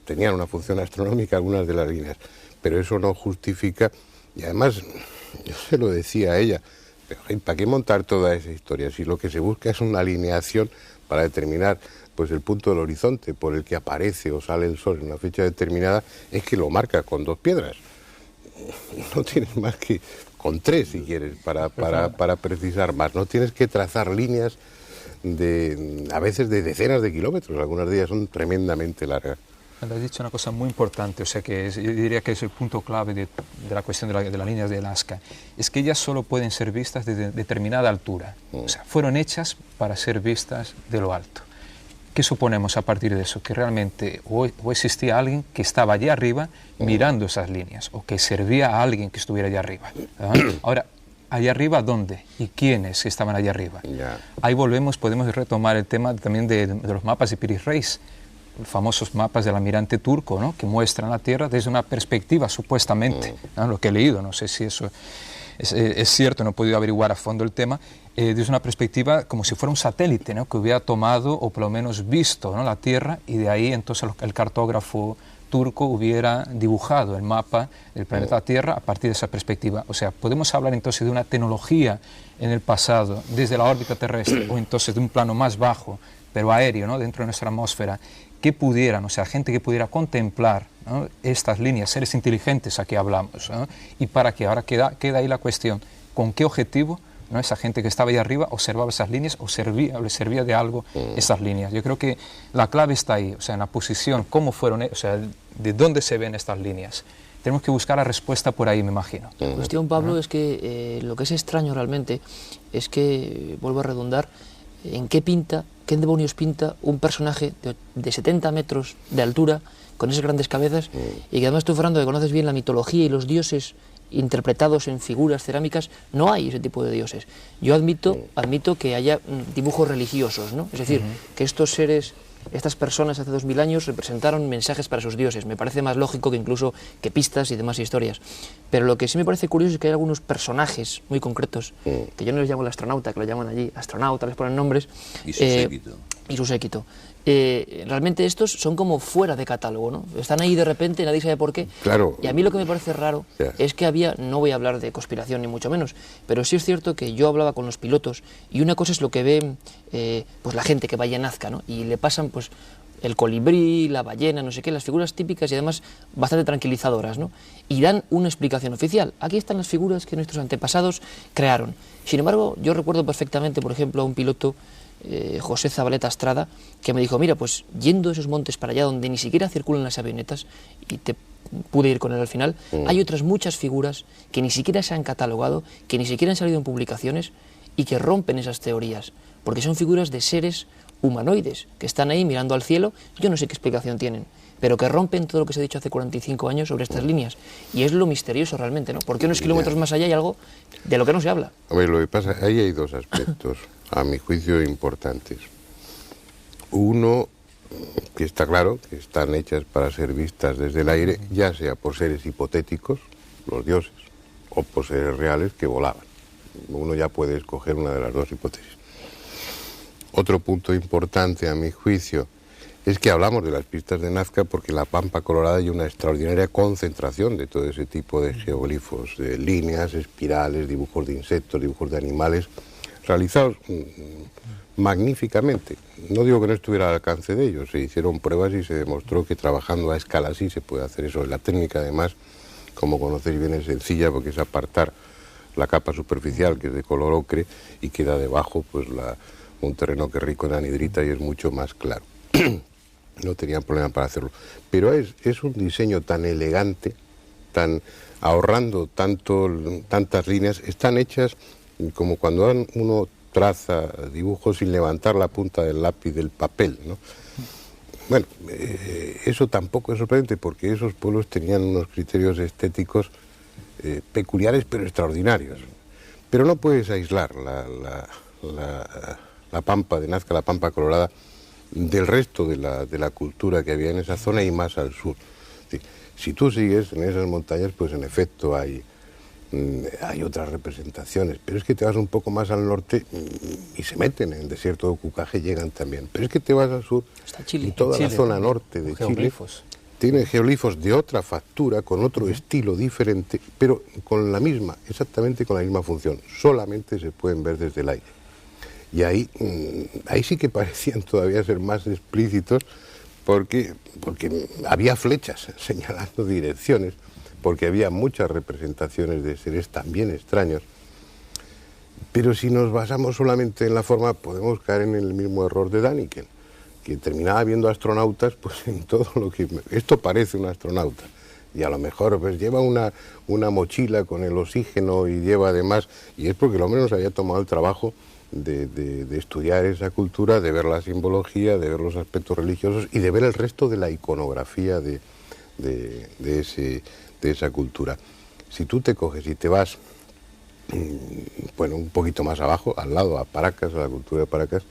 Tenían una función astronómica algunas de las líneas, pero eso no justifica, y además, yo se lo decía a ella, pero ¿para qué montar toda esa historia? Si lo que se busca es una alineación para determinar pues el punto del horizonte por el que aparece o sale el sol en una fecha determinada, es que lo marca con 2 piedras. No tienes más que con 3 si quieres para precisar más. No tienes que trazar líneas a veces de decenas de kilómetros, algunas de ellas son tremendamente largas. Has dicho una cosa muy importante, o sea que yo diría que es el punto clave de la cuestión de las líneas de Nazca, es que ellas solo pueden ser vistas desde determinada altura, o sea, fueron hechas para ser vistas de lo alto. ¿Qué suponemos a partir de eso? Que realmente o existía alguien que estaba allí arriba mirando esas líneas, o que servía a alguien que estuviera allá arriba. Ahora, ¿allá arriba dónde? ¿Y quiénes estaban allá arriba? Ahí volvemos, podemos retomar el tema también de los mapas de Piri Reis, los famosos mapas del almirante turco, ¿no?, que muestran la Tierra desde una perspectiva, supuestamente, ¿no?, lo que he leído, no sé si eso es cierto, no he podido averiguar a fondo el tema, desde una perspectiva como si fuera un satélite, ¿no?, que hubiera tomado o por lo menos visto, ¿no?, la Tierra, y de ahí entonces el cartógrafo turco hubiera dibujado el mapa del planeta Tierra a partir de esa perspectiva. O sea, podemos hablar entonces de una tecnología en el pasado, desde la órbita terrestre, o entonces de un plano más bajo, pero aéreo, ¿no?, dentro de nuestra atmósfera, que pudieran, o sea, gente que pudiera contemplar, ¿no?, estas líneas, seres inteligentes a que hablamos, ¿no?, y para que ahora queda ahí la cuestión, ¿con qué objetivo, ¿no?, esa gente que estaba ahí arriba observaba esas líneas o le servía de algo esas líneas? Yo creo que la clave está ahí, o sea, en la posición, cómo fueron, o sea, de dónde se ven estas líneas. Tenemos que buscar la respuesta por ahí, me imagino. La cuestión, Pablo, es que lo que es extraño realmente es que, vuelvo a redundar, ¿en qué demonios pinta un personaje de 70 metros de altura, con esas grandes cabezas, y que además tú, Fernando, que conoces bien la mitología y los dioses interpretados en figuras cerámicas, no hay ese tipo de dioses? Yo admito que haya dibujos religiosos, ¿no? Es decir, que estos seres, estas personas hace 2000 años representaron mensajes para sus dioses. Me parece más lógico que incluso que pistas y demás historias. Pero lo que sí me parece curioso es que hay algunos personajes muy concretos, que yo no les llamo el astronauta, que lo llaman allí astronauta, les ponen nombres. Y su séquito. Y su séquito. Realmente estos son como fuera de catálogo, ¿no? Están ahí de repente, nadie sabe por qué. Claro. Y a mí lo que me parece raro es que había, no voy a hablar de conspiración ni mucho menos, pero sí es cierto que yo hablaba con los pilotos y una cosa es lo que ve pues la gente que vaya a Nazca, ¿no? Y le pasan pues el colibrí, la ballena, no sé qué, las figuras típicas y además bastante tranquilizadoras, ¿no? Y dan una explicación oficial. Aquí están las figuras que nuestros antepasados crearon. Sin embargo, yo recuerdo perfectamente, por ejemplo, a un piloto, José Zabaleta Estrada, que me dijo, mira, pues yendo esos montes para allá donde ni siquiera circulan las avionetas, y te pude ir con él al final, hay otras muchas figuras que ni siquiera se han catalogado, que ni siquiera han salido en publicaciones y que rompen esas teorías, porque son figuras de seres humanoides que están ahí mirando al cielo, yo no sé qué explicación tienen, pero que rompen todo lo que se ha dicho hace 45 años sobre estas líneas, y es lo misterioso realmente, ¿no? Porque unos kilómetros más allá hay algo de lo que no se habla. A ver, lo que pasa, ahí hay dos aspectos, a mi juicio, importantes. Uno, que está claro, que están hechas para ser vistas desde el aire, ya sea por seres hipotéticos, los dioses, o por seres reales que volaban. Uno ya puede escoger una de las dos hipótesis. Otro punto importante, a mi juicio, es que hablamos de las pistas de Nazca porque en la Pampa Colorada hay una extraordinaria concentración de todo ese tipo de geoglifos, de líneas, espirales, dibujos de insectos, dibujos de animales, realizados magníficamente. No digo que no estuviera al alcance de ellos, se hicieron pruebas y se demostró que trabajando a escala así se puede hacer eso. La técnica, además, como conocéis bien, es sencilla porque es apartar la capa superficial, que es de color ocre, y queda debajo pues un terreno que es rico en anhidrita y es mucho más claro. No tenían problema para hacerlo. Pero es un diseño tan elegante, tan ahorrando tantas líneas, están hechas como cuando uno traza dibujos sin levantar la punta del lápiz del papel, ¿no? Bueno, eso tampoco es sorprendente porque esos pueblos tenían unos criterios estéticos peculiares pero extraordinarios. Pero no puedes aislar la Pampa de Nazca, la Pampa Colorada, del resto de la cultura que había en esa zona y más al sur. Si tú sigues en esas montañas, pues en efecto hay otras representaciones, pero es que te vas un poco más al norte y se meten en el desierto de Cucaje, llegan también. Pero es que te vas al sur y toda la zona norte de Chile tiene geoglifos de otra factura, con otro estilo diferente, pero con exactamente con la misma función. Solamente se pueden ver desde el aire. Y ahí sí que parecían todavía ser más explícitos porque había flechas señalando direcciones, porque había muchas representaciones de seres también extraños. Pero si nos basamos solamente en la forma, podemos caer en el mismo error de Däniken, que terminaba viendo astronautas, pues en todo lo que... Esto parece un astronauta. Y a lo mejor pues lleva una mochila con el oxígeno y lleva además... Y es porque el hombre nos había tomado el trabajo de estudiar esa cultura, de ver la simbología, de ver los aspectos religiosos y de ver el resto de la iconografía de esa cultura. Si tú te coges y te vas, bueno, un poquito más abajo, al lado, a Paracas, a la cultura de Paracas,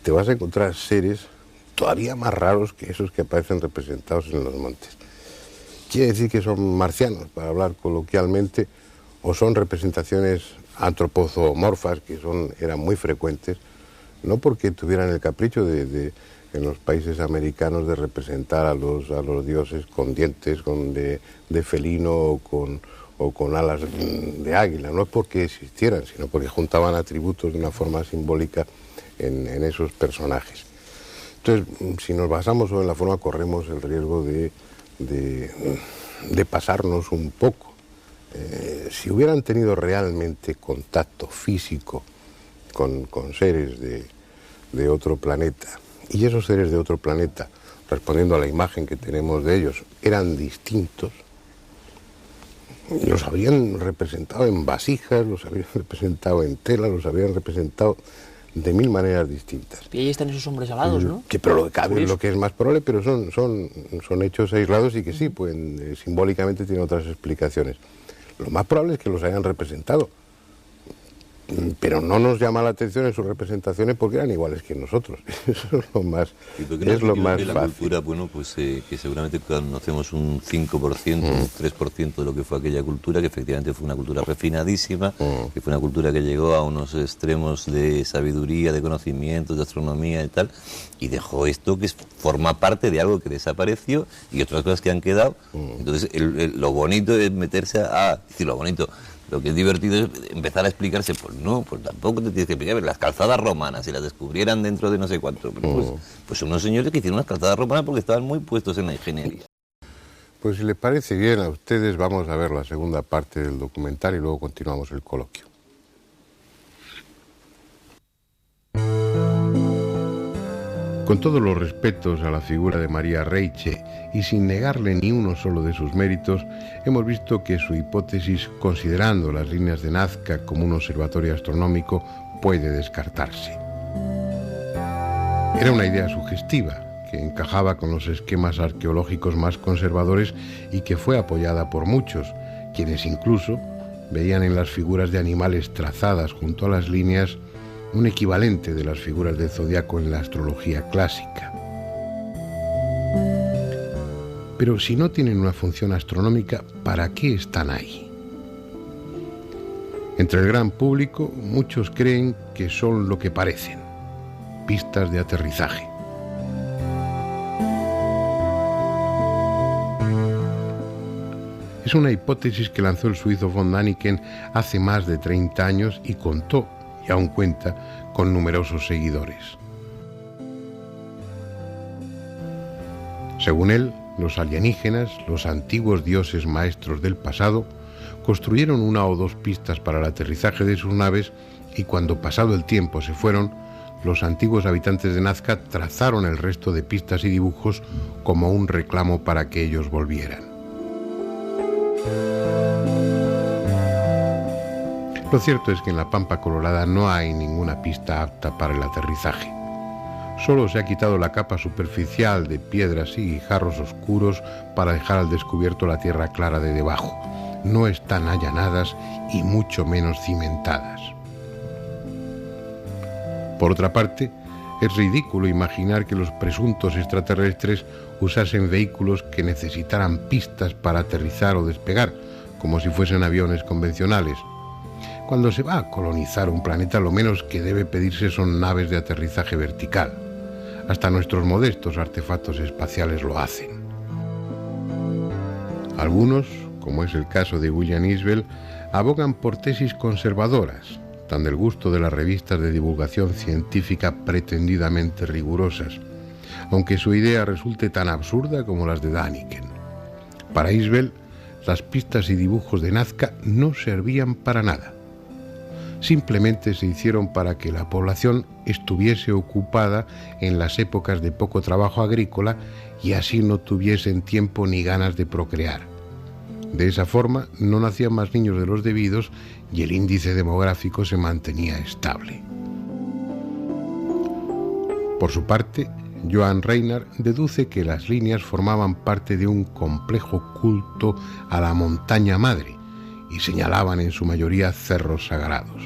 te vas a encontrar seres todavía más raros que esos que aparecen representados en los montes. Quiere decir que son marcianos, para hablar coloquialmente, o son representaciones antropomorfas, que eran muy frecuentes, no porque tuvieran el capricho en los países americanos de representar a los dioses con dientes de felino o con alas de águila, no es porque existieran, sino porque juntaban atributos de una forma simbólica en esos personajes. Entonces, si nos basamos solo en la forma, corremos el riesgo de pasarnos un poco. Si hubieran tenido realmente contacto físico con seres de otro planeta, y esos seres de otro planeta, respondiendo a la imagen que tenemos de ellos, eran distintos, los habrían representado en vasijas, los habrían representado en tela, los habrían representado de mil maneras distintas. Y ahí están esos hombres alados, ¿no? Sí, pero lo que es más probable, pero son hechos aislados y que sí, pueden, simbólicamente tienen otras explicaciones. Lo más probable es que los hayan representado, pero no nos llama la atención en sus representaciones porque eran iguales que nosotros. Eso es lo más, fácil. La cultura, bueno, pues que seguramente conocemos un 5%, un 3% de lo que fue aquella cultura, que efectivamente fue una cultura refinadísima, que fue una cultura que llegó a unos extremos de sabiduría, de conocimientos, de astronomía y tal, y dejó esto que forma parte de algo que desapareció y otras cosas que han quedado. Entonces, lo bonito es meterse lo que es divertido es empezar a explicarse, pues no, pues tampoco te tienes que explicar. Las calzadas romanas, si las descubrieran dentro de no sé cuánto, pues unos señores que hicieron unas calzadas romanas porque estaban muy puestos en la ingeniería. Pues si les parece bien a ustedes, vamos a ver la segunda parte del documental y luego continuamos el coloquio. Con todos los respetos a la figura de María Reiche y sin negarle ni uno solo de sus méritos, hemos visto que su hipótesis, considerando las líneas de Nazca como un observatorio astronómico, puede descartarse. Era una idea sugestiva, que encajaba con los esquemas arqueológicos más conservadores y que fue apoyada por muchos, quienes incluso veían en las figuras de animales trazadas junto a las líneas un equivalente de las figuras del zodiaco en la astrología clásica. Pero si no tienen una función astronómica, ¿para qué están ahí? Entre el gran público, muchos creen que son lo que parecen, pistas de aterrizaje. Es una hipótesis que lanzó el suizo von Däniken hace más de 30 años y contó, y aún cuenta, con numerosos seguidores. Según él, los alienígenas, los antiguos dioses maestros del pasado, construyeron una o dos pistas para el aterrizaje de sus naves y cuando pasado el tiempo se fueron, los antiguos habitantes de Nazca trazaron el resto de pistas y dibujos como un reclamo para que ellos volvieran. Lo cierto es que en la Pampa Colorada no hay ninguna pista apta para el aterrizaje. Solo se ha quitado la capa superficial de piedras y guijarros oscuros para dejar al descubierto la tierra clara de debajo. No están allanadas y mucho menos cimentadas. Por otra parte, es ridículo imaginar que los presuntos extraterrestres usasen vehículos que necesitaran pistas para aterrizar o despegar, como si fuesen aviones convencionales. Cuando se va a colonizar un planeta, lo menos que debe pedirse son naves de aterrizaje vertical. Hasta nuestros modestos artefactos espaciales lo hacen. Algunos, como es el caso de William Isbell, abogan por tesis conservadoras, tan del gusto de las revistas de divulgación científica pretendidamente rigurosas, aunque su idea resulte tan absurda como las de Däniken. Para Isbell, las pistas y dibujos de Nazca no servían para nada. simplemente se hicieron para que la población estuviese ocupada en las épocas de poco trabajo agrícola y así no tuviesen tiempo ni ganas de procrear. De esa forma no nacían más niños de los debidos y el índice demográfico se mantenía estable. Por su parte, Johann Reinhard deduce que las líneas formaban parte de un complejo culto a la montaña madre y señalaban en su mayoría cerros sagrados.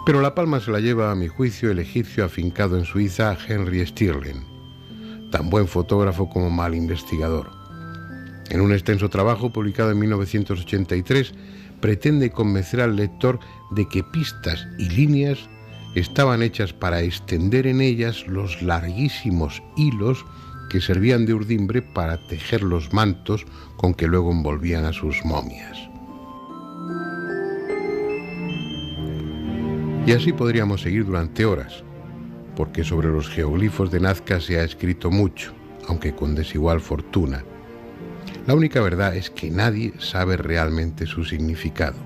Pero la palma se la lleva, a mi juicio, el egipcio afincado en Suiza Henry Stirling, tan buen fotógrafo como mal investigador. En un extenso trabajo publicado en 1983, pretende convencer al lector de que pistas y líneas estaban hechas para extender en ellas los larguísimos hilos que servían de urdimbre para tejer los mantos con que luego envolvían a sus momias. Y así podríamos seguir durante horas, porque sobre los geoglifos de Nazca se ha escrito mucho, aunque con desigual fortuna. La única verdad es que nadie sabe realmente su significado.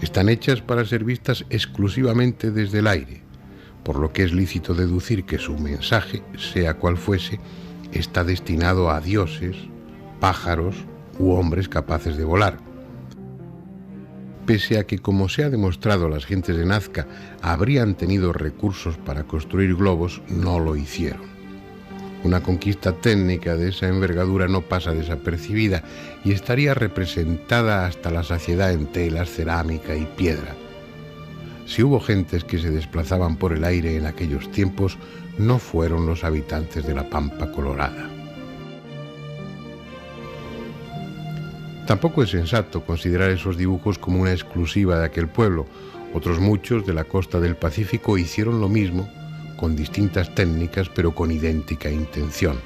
Están hechas para ser vistas exclusivamente desde el aire, por lo que es lícito deducir que su mensaje, sea cual fuese, está destinado a dioses, pájaros u hombres capaces de volar. Pese a que, como se ha demostrado, las gentes de Nazca habrían tenido recursos para construir globos, no lo hicieron. Una conquista técnica de esa envergadura no pasa desapercibida y estaría representada hasta la saciedad en telas, cerámica y piedra. Si hubo gentes que se desplazaban por el aire en aquellos tiempos, no fueron los habitantes de la Pampa Colorada. Tampoco es sensato considerar esos dibujos como una exclusiva de aquel pueblo. Otros muchos de la costa del Pacífico hicieron lo mismo, con distintas técnicas pero con idéntica intención.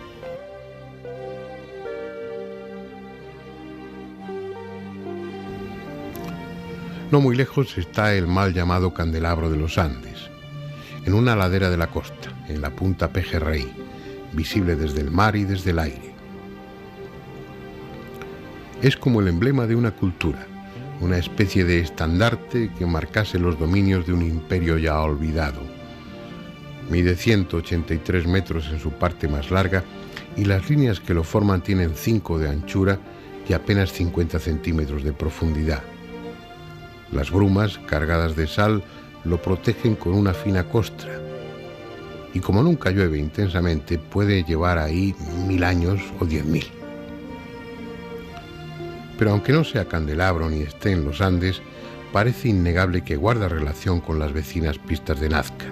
No muy lejos está el mal llamado Candelabro de los Andes, en una ladera de la costa, en la punta Pejerrey, visible desde el mar y desde el aire. Es como el emblema de una cultura, una especie de estandarte que marcase los dominios de un imperio ya olvidado. Mide 183 metros en su parte más larga y las líneas que lo forman tienen 5 de anchura y apenas 50 centímetros de profundidad. Las brumas, cargadas de sal, lo protegen con una fina costra. Y como nunca llueve intensamente, puede llevar ahí 1000 años o 10.000. Pero aunque no sea candelabro ni esté en los Andes, parece innegable que guarda relación con las vecinas pistas de Nazca.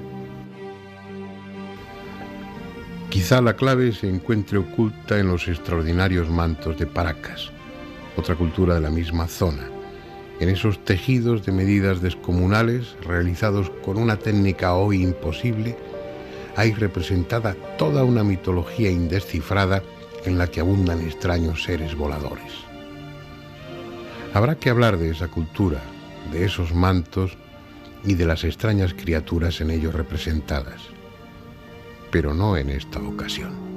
Quizá la clave se encuentre oculta en los extraordinarios mantos de Paracas, otra cultura de la misma zona, en esos tejidos de medidas descomunales realizados con una técnica hoy imposible. Hay representada toda una mitología indescifrada en la que abundan extraños seres voladores. Habrá que hablar de esa cultura, de esos mantos y de las extrañas criaturas en ellos representadas, pero no en esta ocasión.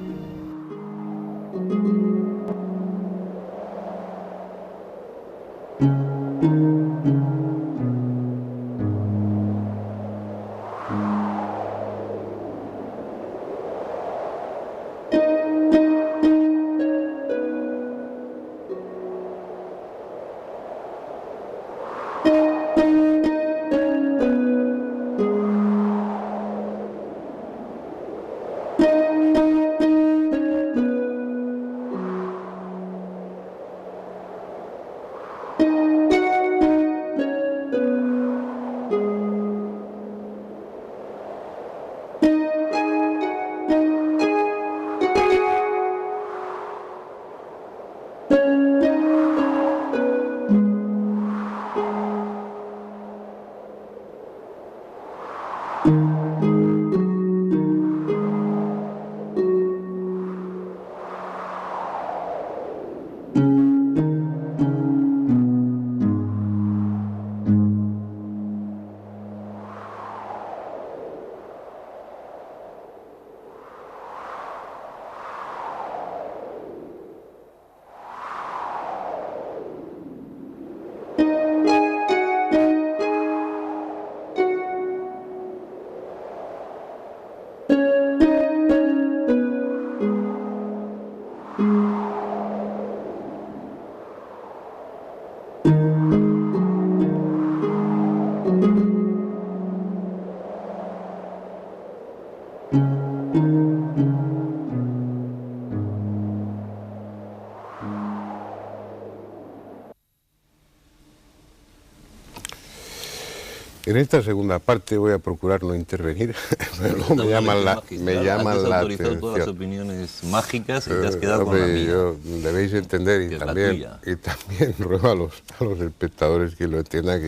En esta segunda parte voy a procurar no intervenir, pero luego me llaman la atención. Todas las opiniones mágicas y te has quedado con la mía. Debéis entender, y también ruego a los espectadores que lo entiendan,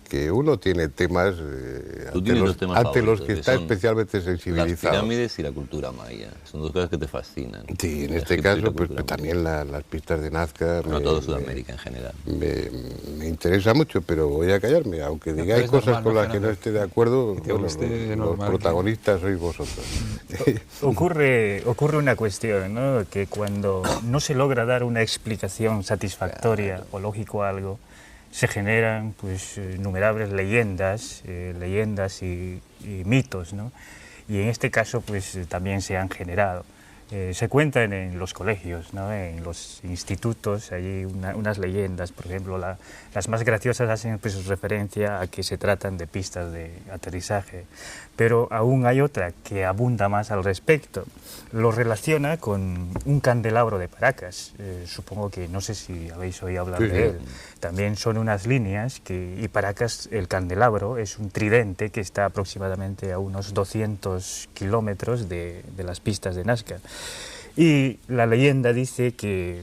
que uno tiene temas ante los que está especialmente sensibilizado. Las pirámides y la cultura maya, son dos cosas que te fascinan. Sí, en este caso pues también las pistas de Nazca. No, todo Sudamérica en general. Me interesa mucho, pero voy a callarme, aunque digáis cosas con las que no esté de acuerdo, los protagonistas sois vosotros. Ocurre una cuestión, ¿no? Que cuando no se logra dar una explicación satisfactoria o lógico a algo, se generan pues innumerables leyendas y mitos, ¿no? Y en este caso pues también se han generado. Se cuentan en los colegios, ¿no? En los institutos, hay unas leyendas, por ejemplo, las más graciosas hacen pues referencia a que se tratan de pistas de aterrizaje, pero aún hay otra que abunda más al respecto. Lo relaciona con un candelabro de Paracas, supongo que no sé si habéis oído hablar de él. También son unas líneas y Paracas, el candelabro, es un tridente que está aproximadamente a unos 200 kilómetros de las pistas de Nazca. Y la leyenda dice que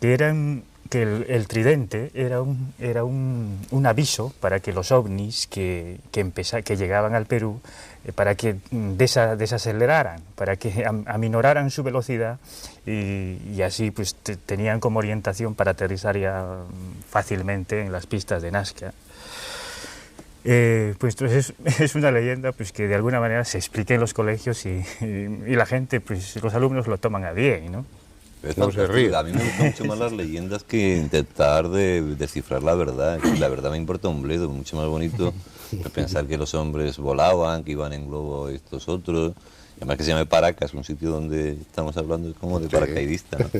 el tridente era un aviso para que los ovnis que llegaban al Perú, para que desaceleraran, para que aminoraran su velocidad y así pues tenían como orientación para aterrizar ya fácilmente en las pistas de Nazca. Pues entonces es una leyenda pues que de alguna manera se explica en los colegios y la gente, pues los alumnos lo toman a bien, ¿no? No se ríe. A mí me gustan mucho más las leyendas que intentar descifrar la verdad. La verdad me importa un bledo, mucho más bonito pensar que los hombres volaban, que iban en globo estos otros. Y además que se llame Paracas, un sitio donde estamos hablando como de paracaidista, ¿no?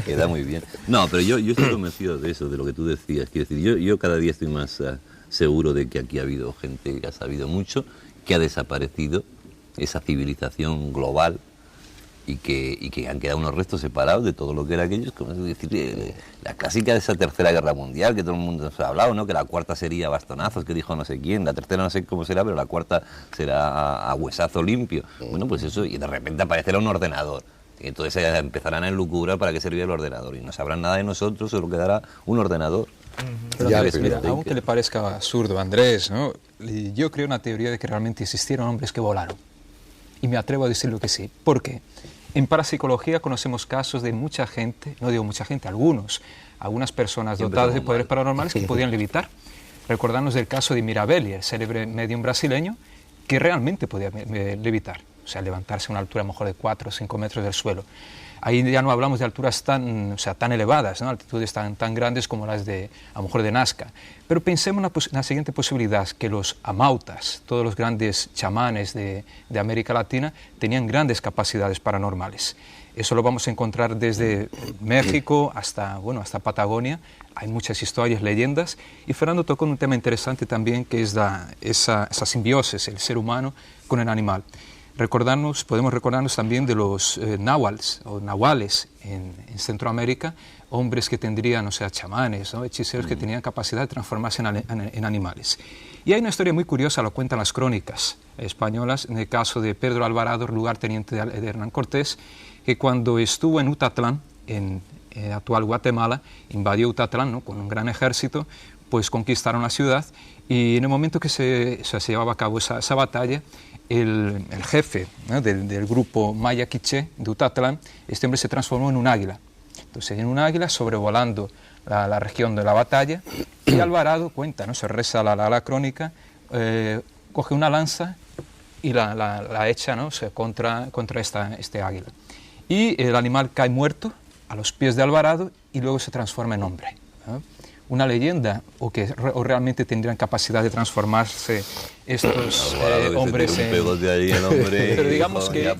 Queda muy bien. No, pero yo estoy convencido de eso, de lo que tú decías. Quiero decir, yo cada día estoy más seguro de que aquí ha habido gente que ha sabido mucho, que ha desaparecido esa civilización global y que han quedado unos restos separados de todo lo que era aquello. Como decir, la clásica de esa tercera guerra mundial que todo el mundo ha hablado, ¿no? Que la cuarta sería bastonazos, que dijo no sé quién, la tercera no sé cómo será, pero la cuarta será a huesazo limpio. Bueno, pues eso, y de repente aparecerá un ordenador. Y entonces empezarán a elucubrar para qué servía el ordenador y no sabrán nada de nosotros, solo quedará un ordenador. Pero Andrés, mira, aunque le parezca absurdo, Andrés, ¿no? Yo creo una teoría de que realmente existieron hombres que volaron. Y me atrevo a decirlo que sí. ¿Por qué? En parapsicología conocemos casos de mucha gente, no digo mucha gente, algunas personas dotadas de poderes paranormales que podían levitar. Recordarnos del caso de Mirabelli, el célebre medium brasileño, que realmente podía levitar, o sea, levantarse a una altura a lo mejor de 4 o 5 metros del suelo. Ahí ya no hablamos de alturas tan elevadas, ¿no? Altitudes tan grandes como las de, a lo mejor, de Nazca. Pero pensemos en la siguiente posibilidad, que los amautas, todos los grandes chamanes de América Latina, tenían grandes capacidades paranormales. Eso lo vamos a encontrar desde México hasta Patagonia. Hay muchas historias, leyendas. Y Fernando tocó un tema interesante también, que es esa simbiosis, el ser humano con el animal. Podemos recordarnos también de los nahuales en Centroamérica, hombres que tendrían, o sea, chamanes, ¿no? Hechiceros que tenían capacidad de transformarse en animales. Y hay una historia muy curiosa, lo cuentan las crónicas españolas, en el caso de Pedro Alvarado, lugarteniente de Hernán Cortés, que cuando estuvo en Utatlán, en actual Guatemala, invadió Utatlán, ¿no? Con un gran ejército, pues conquistaron la ciudad, y en el momento que se llevaba a cabo esa batalla, el jefe, ¿no? del grupo Maya Quiché de Utatlán, este hombre se transformó en un águila. Entonces, en un águila sobrevolando la región de la batalla, y Alvarado cuenta, ¿no? Se reza la crónica, coge una lanza y la echa, ¿no? contra este águila. Y el animal cae muerto a los pies de Alvarado y luego se transforma en hombre, ¿no? Una leyenda, o realmente tendrían capacidad de transformarse estos hombres en... Pero digamos que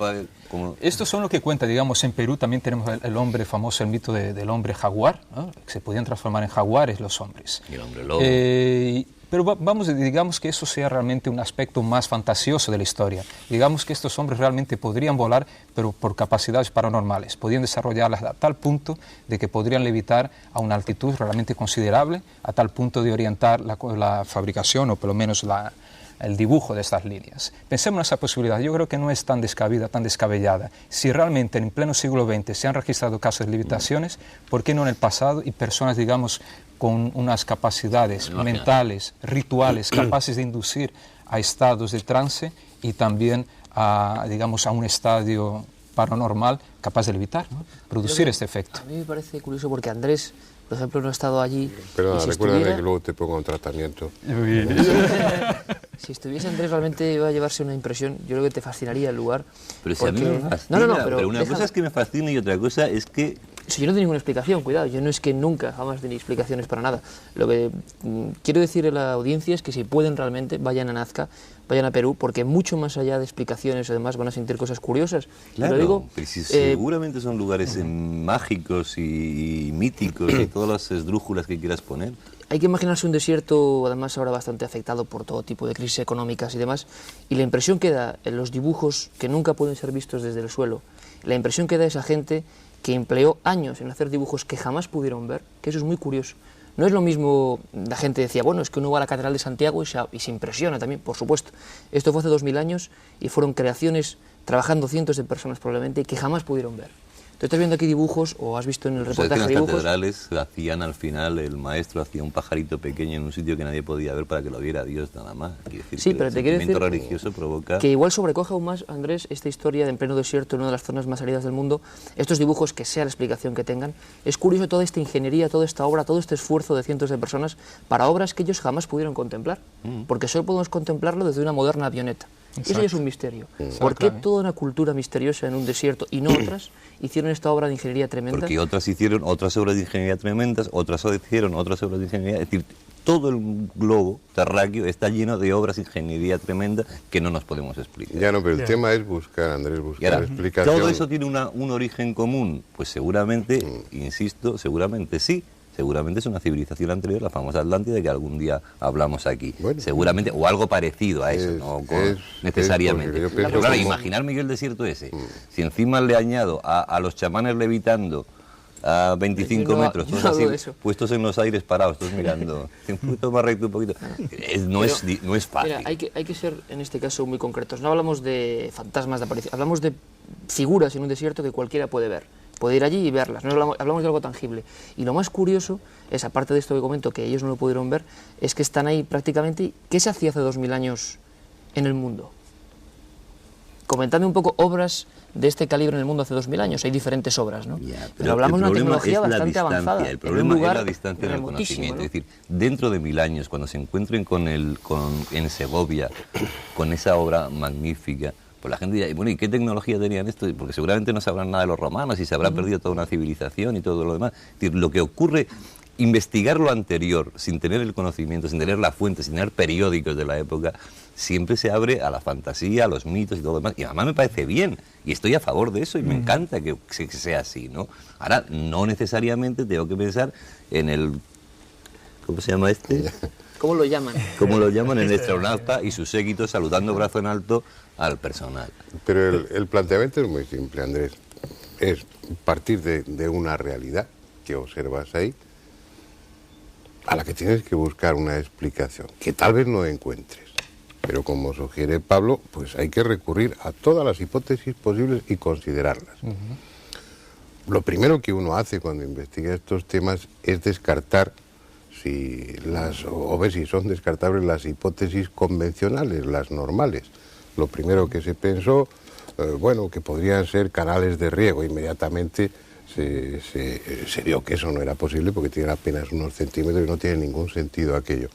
estos son lo que cuenta, digamos, en Perú también tenemos el hombre famoso, el mito del hombre jaguar, ¿no? Que se podían transformar en jaguares los hombres. Y el hombre lobo. Pero vamos, digamos que eso sea realmente un aspecto más fantasioso de la historia. Digamos que estos hombres realmente podrían volar, pero por capacidades paranormales. Podían desarrollarlas a tal punto de que podrían levitar a una altitud realmente considerable, a tal punto de orientar la fabricación o por lo menos el dibujo de estas líneas. Pensemos en esa posibilidad. Yo creo que no es tan descabida, tan descabellada. Si realmente en pleno siglo XX se han registrado casos de levitaciones, ¿por qué no en el pasado? Y personas, digamos, con unas capacidades mentales, rituales, capaces de inducir a estados de trance y también digamos, a un estadio paranormal capaz de levitar, ¿no? Producir este efecto. A mí me parece curioso porque Andrés, por ejemplo, no ha estado allí. Pero recuérdame que luego te pongo un tratamiento. Si estuviese Andrés, realmente iba a llevarse una impresión. Yo creo que te fascinaría el lugar. Pero si a mí me fascina, pero una cosa es que me fascina y otra cosa es que... Si yo no tengo ninguna explicación, cuidado, yo no es que nunca, jamás tenía explicaciones para nada. Lo que quiero decir a la audiencia es que si pueden realmente, vayan a Nazca, vayan a Perú, porque mucho más allá de explicaciones y demás van a sentir cosas curiosas. Claro, lo digo, pero si seguramente son lugares mágicos y míticos y todas las esdrújulas que quieras poner. Hay que imaginarse un desierto, además ahora bastante afectado por todo tipo de crisis económicas y demás, y la impresión que da en los dibujos que nunca pueden ser vistos desde el suelo, la impresión que da esa gente que empleó años en hacer dibujos que jamás pudieron ver, que eso es muy curioso. No es lo mismo, la gente decía, bueno, es que uno va a la Catedral de Santiago y se impresiona también, por supuesto. Esto fue hace 2000 años y fueron creaciones trabajando cientos de personas probablemente que jamás pudieron ver. ¿Tú estás viendo aquí dibujos o has visto en el reportaje que en las dibujos? catedrales hacían al final, el maestro hacía un pajarito pequeño en un sitio que nadie podía ver para que lo viera Dios nada más. Decir, sí, que pero te quiero decir religioso provoca... que igual sobrecoge aún más, Andrés, esta historia de en pleno desierto, en una de las zonas más áridas del mundo, estos dibujos, que sea la explicación que tengan. Es curioso toda esta ingeniería, toda esta obra, todo este esfuerzo de cientos de personas para obras que ellos jamás pudieron contemplar, porque solo podemos contemplarlo desde una moderna avioneta. Exacto. Eso ya es un misterio. ¿Por qué toda una cultura misteriosa en un desierto y no otras hicieron esta obra de ingeniería tremenda? Porque otras hicieron otras obras de ingeniería tremendas, otras hicieron otras obras de ingeniería... Es decir, todo el globo terráqueo está lleno de obras de ingeniería tremenda que no nos podemos explicar. Ya no, pero el tema es buscar, Andrés, buscar explicación. ¿Todo eso tiene un origen común? Pues seguramente, insisto, seguramente sí. Seguramente es una civilización anterior, la famosa Atlántida, que algún día hablamos aquí. Bueno, seguramente, o algo parecido a eso, no necesariamente. Pero claro, imaginarme yo el desierto ese, si encima le añado a los chamanes levitando a 25 metros, todos así, puestos en los aires parados, todos mirando, un poquito más recto, un poquito... No es fácil. Mira, hay que ser, en este caso, muy concretos. No hablamos de fantasmas de aparición, hablamos de figuras en un desierto que cualquiera puede ver. Puede ir allí y verlas, no hablamos de algo tangible. Y lo más curioso es, aparte de esto que comento, que ellos no lo pudieron ver, es que están ahí prácticamente... ¿Qué se hacía hace 2000 años en el mundo? Comentadme un poco obras de este calibre en el mundo hace 2000 años. Hay diferentes obras, ¿no? Pero hablamos de una tecnología bastante avanzada. El problema es la distancia del conocimiento. ¿No? Es decir, dentro de 1000 años, cuando se encuentren en Segovia, con esa obra magnífica, pues la gente dirá, bueno, ¿y qué tecnología tenían esto? Porque seguramente no sabrán nada de los romanos y se habrá perdido toda una civilización y todo lo demás. Es decir, lo que ocurre, investigar lo anterior, sin tener el conocimiento, sin tener la fuente, sin tener periódicos de la época, siempre se abre a la fantasía, a los mitos y todo lo demás. Y además me parece bien, y estoy a favor de eso, y me encanta que sea así, ¿no? Ahora, no necesariamente tengo que pensar en el... ¿Cómo se llama este? ¿Cómo lo llaman? ¿Cómo lo llaman? El astronauta y su séquito saludando brazo en alto al personal. Pero el planteamiento es muy simple, Andrés. Es partir de una realidad que observas ahí, a la que tienes que buscar una explicación, que tal vez no encuentres. Pero como sugiere Pablo, pues hay que recurrir a todas las hipótesis posibles y considerarlas. Lo primero que uno hace cuando investiga estos temas es descartar o ver si son descartables las hipótesis convencionales, las normales. Lo primero que se pensó, bueno, que podrían ser canales de riego. Inmediatamente se vio que eso no era posible porque tienen apenas unos centímetros y no tiene ningún sentido aquello.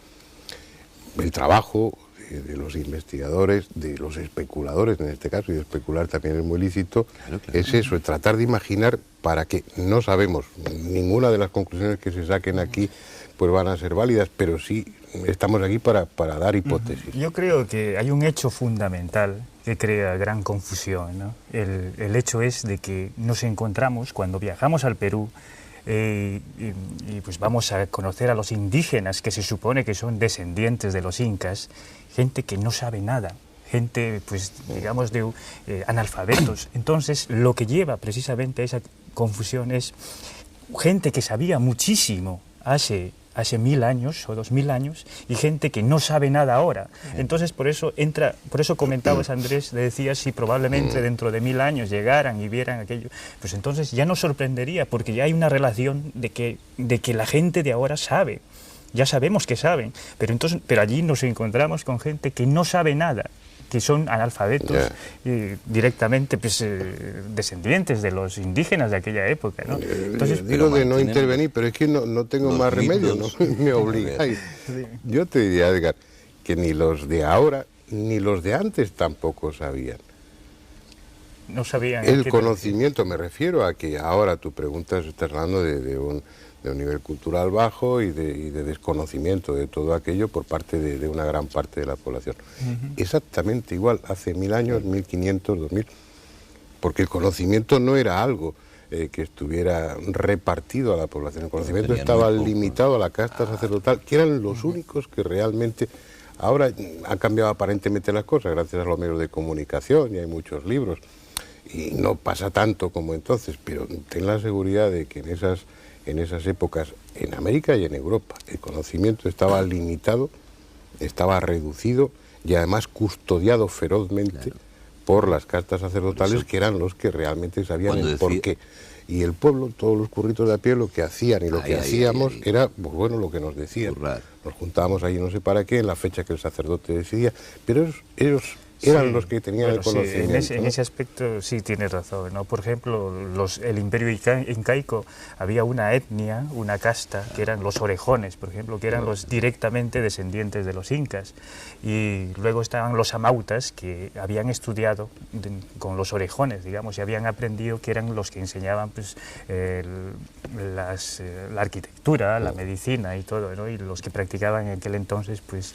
El trabajo de los investigadores, de los especuladores en este caso, y especular también es muy lícito, claro. Es eso, es tratar de imaginar para que no sabemos, ninguna de las conclusiones que se saquen aquí pues van a ser válidas, pero sí estamos aquí para dar hipótesis. Yo creo que hay un hecho fundamental que crea gran confusión, ¿no? El hecho es de que nos encontramos, cuando viajamos al Perú, y pues vamos a conocer a los indígenas que se supone que son descendientes de los incas, gente que no sabe nada, gente, pues, digamos, de analfabetos. Entonces, lo que lleva precisamente a esa confusión es gente que sabía muchísimo hace 1000 años o 2000 años y gente que no sabe nada ahora. Entonces, por eso comentabas, Andrés, le decías, si probablemente dentro de 1000 años llegaran y vieran aquello, pues entonces ya nos sorprendería, porque ya hay una relación de que la gente de ahora sabe. Ya sabemos que saben, pero allí nos encontramos con gente que no sabe nada, que son analfabetos directamente, pues, descendientes de los indígenas de aquella época, ¿no? Entonces, digo de no intervenir, pero es que no tengo más remedio, no me obligáis. Yo te diría, Edgar, que ni los de ahora ni los de antes tampoco sabían. No sabían. El conocimiento, me refiero a que ahora tu pregunta estás hablando de un nivel cultural bajo y de desconocimiento de todo aquello por parte de una gran parte de la población. Exactamente igual, hace 1000 años, 1500, 2000, porque el conocimiento no era algo que estuviera repartido a la población, el conocimiento estaba limitado a la casta sacerdotal, que eran los únicos que realmente... Ahora han cambiado aparentemente las cosas gracias a los medios de comunicación y hay muchos libros, y no pasa tanto como entonces, pero ten la seguridad de que en esas épocas, en América y en Europa, el conocimiento estaba limitado, estaba reducido y además custodiado ferozmente por las castas sacerdotales, que eran los que realmente sabían el porqué. Y el pueblo, todos los curritos de a pie, lo que hacían y lo que hacíamos era, pues bueno, lo que nos decían. Nos juntábamos ahí no sé para qué, en la fecha que el sacerdote decidía, pero ellos eran los que tenían el conocimiento. En ese aspecto sí tienes razón, ¿no? Por ejemplo, el imperio incaico, había una etnia, una casta, que eran los orejones, por ejemplo, que eran los directamente descendientes de los incas. Y luego estaban los amautas, que habían estudiado con los orejones, digamos, y habían aprendido, que eran los que enseñaban, pues, la arquitectura, la medicina y todo, ¿no? Y los que practicaban en aquel entonces, pues,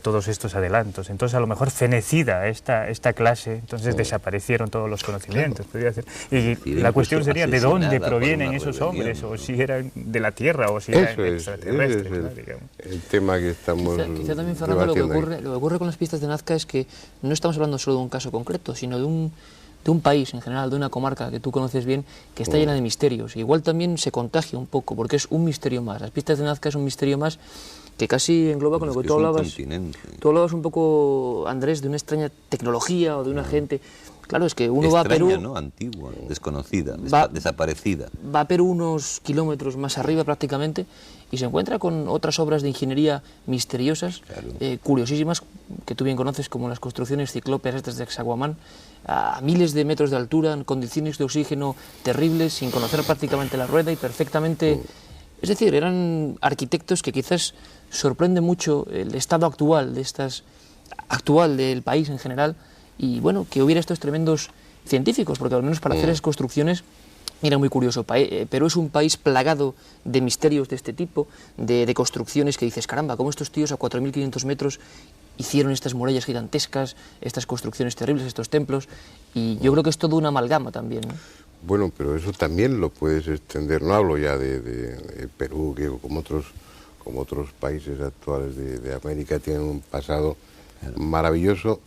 todos estos adelantos. Entonces, a lo mejor fenecida esta clase, entonces desaparecieron todos los conocimientos. Podría ser. Y la cuestión sería de dónde provienen esos hombres, o si eran de la Tierra, o si eran extraterrestres. El tema que estamos quizá también, Fernando, lo que ocurre con las pistas de Nazca es que no estamos hablando solo de un caso concreto, sino de un país en general, de una comarca que tú conoces bien, que está llena de misterios. Igual también se contagia un poco, porque es un misterio más. Las pistas de Nazca es un misterio más que casi engloba con lo que tú hablabas. Tú hablabas un poco, Andrés, de una extraña tecnología o de una gente... Claro, es que uno va a Perú... ¿no? Antigua, desconocida, desaparecida. Va a Perú unos kilómetros más arriba prácticamente y se encuentra con otras obras de ingeniería misteriosas, curiosísimas, que tú bien conoces, como las construcciones ciclópeas estas de Sacsayhuamán, a miles de metros de altura, en condiciones de oxígeno terribles, sin conocer prácticamente la rueda y perfectamente... Es decir, eran arquitectos que quizás sorprende mucho el estado actual del país en general, y bueno, que hubiera estos tremendos científicos, porque al menos para hacer esas construcciones era muy curioso. Perú es un país plagado de misterios de este tipo, de construcciones que dices, caramba, cómo estos tíos a 4.500 metros hicieron estas murallas gigantescas, estas construcciones terribles, estos templos, y yo creo que es todo una amalgama también, ¿no? Bueno, pero eso también lo puedes extender, no hablo ya de Perú, que como otros países actuales de América tienen un pasado maravilloso,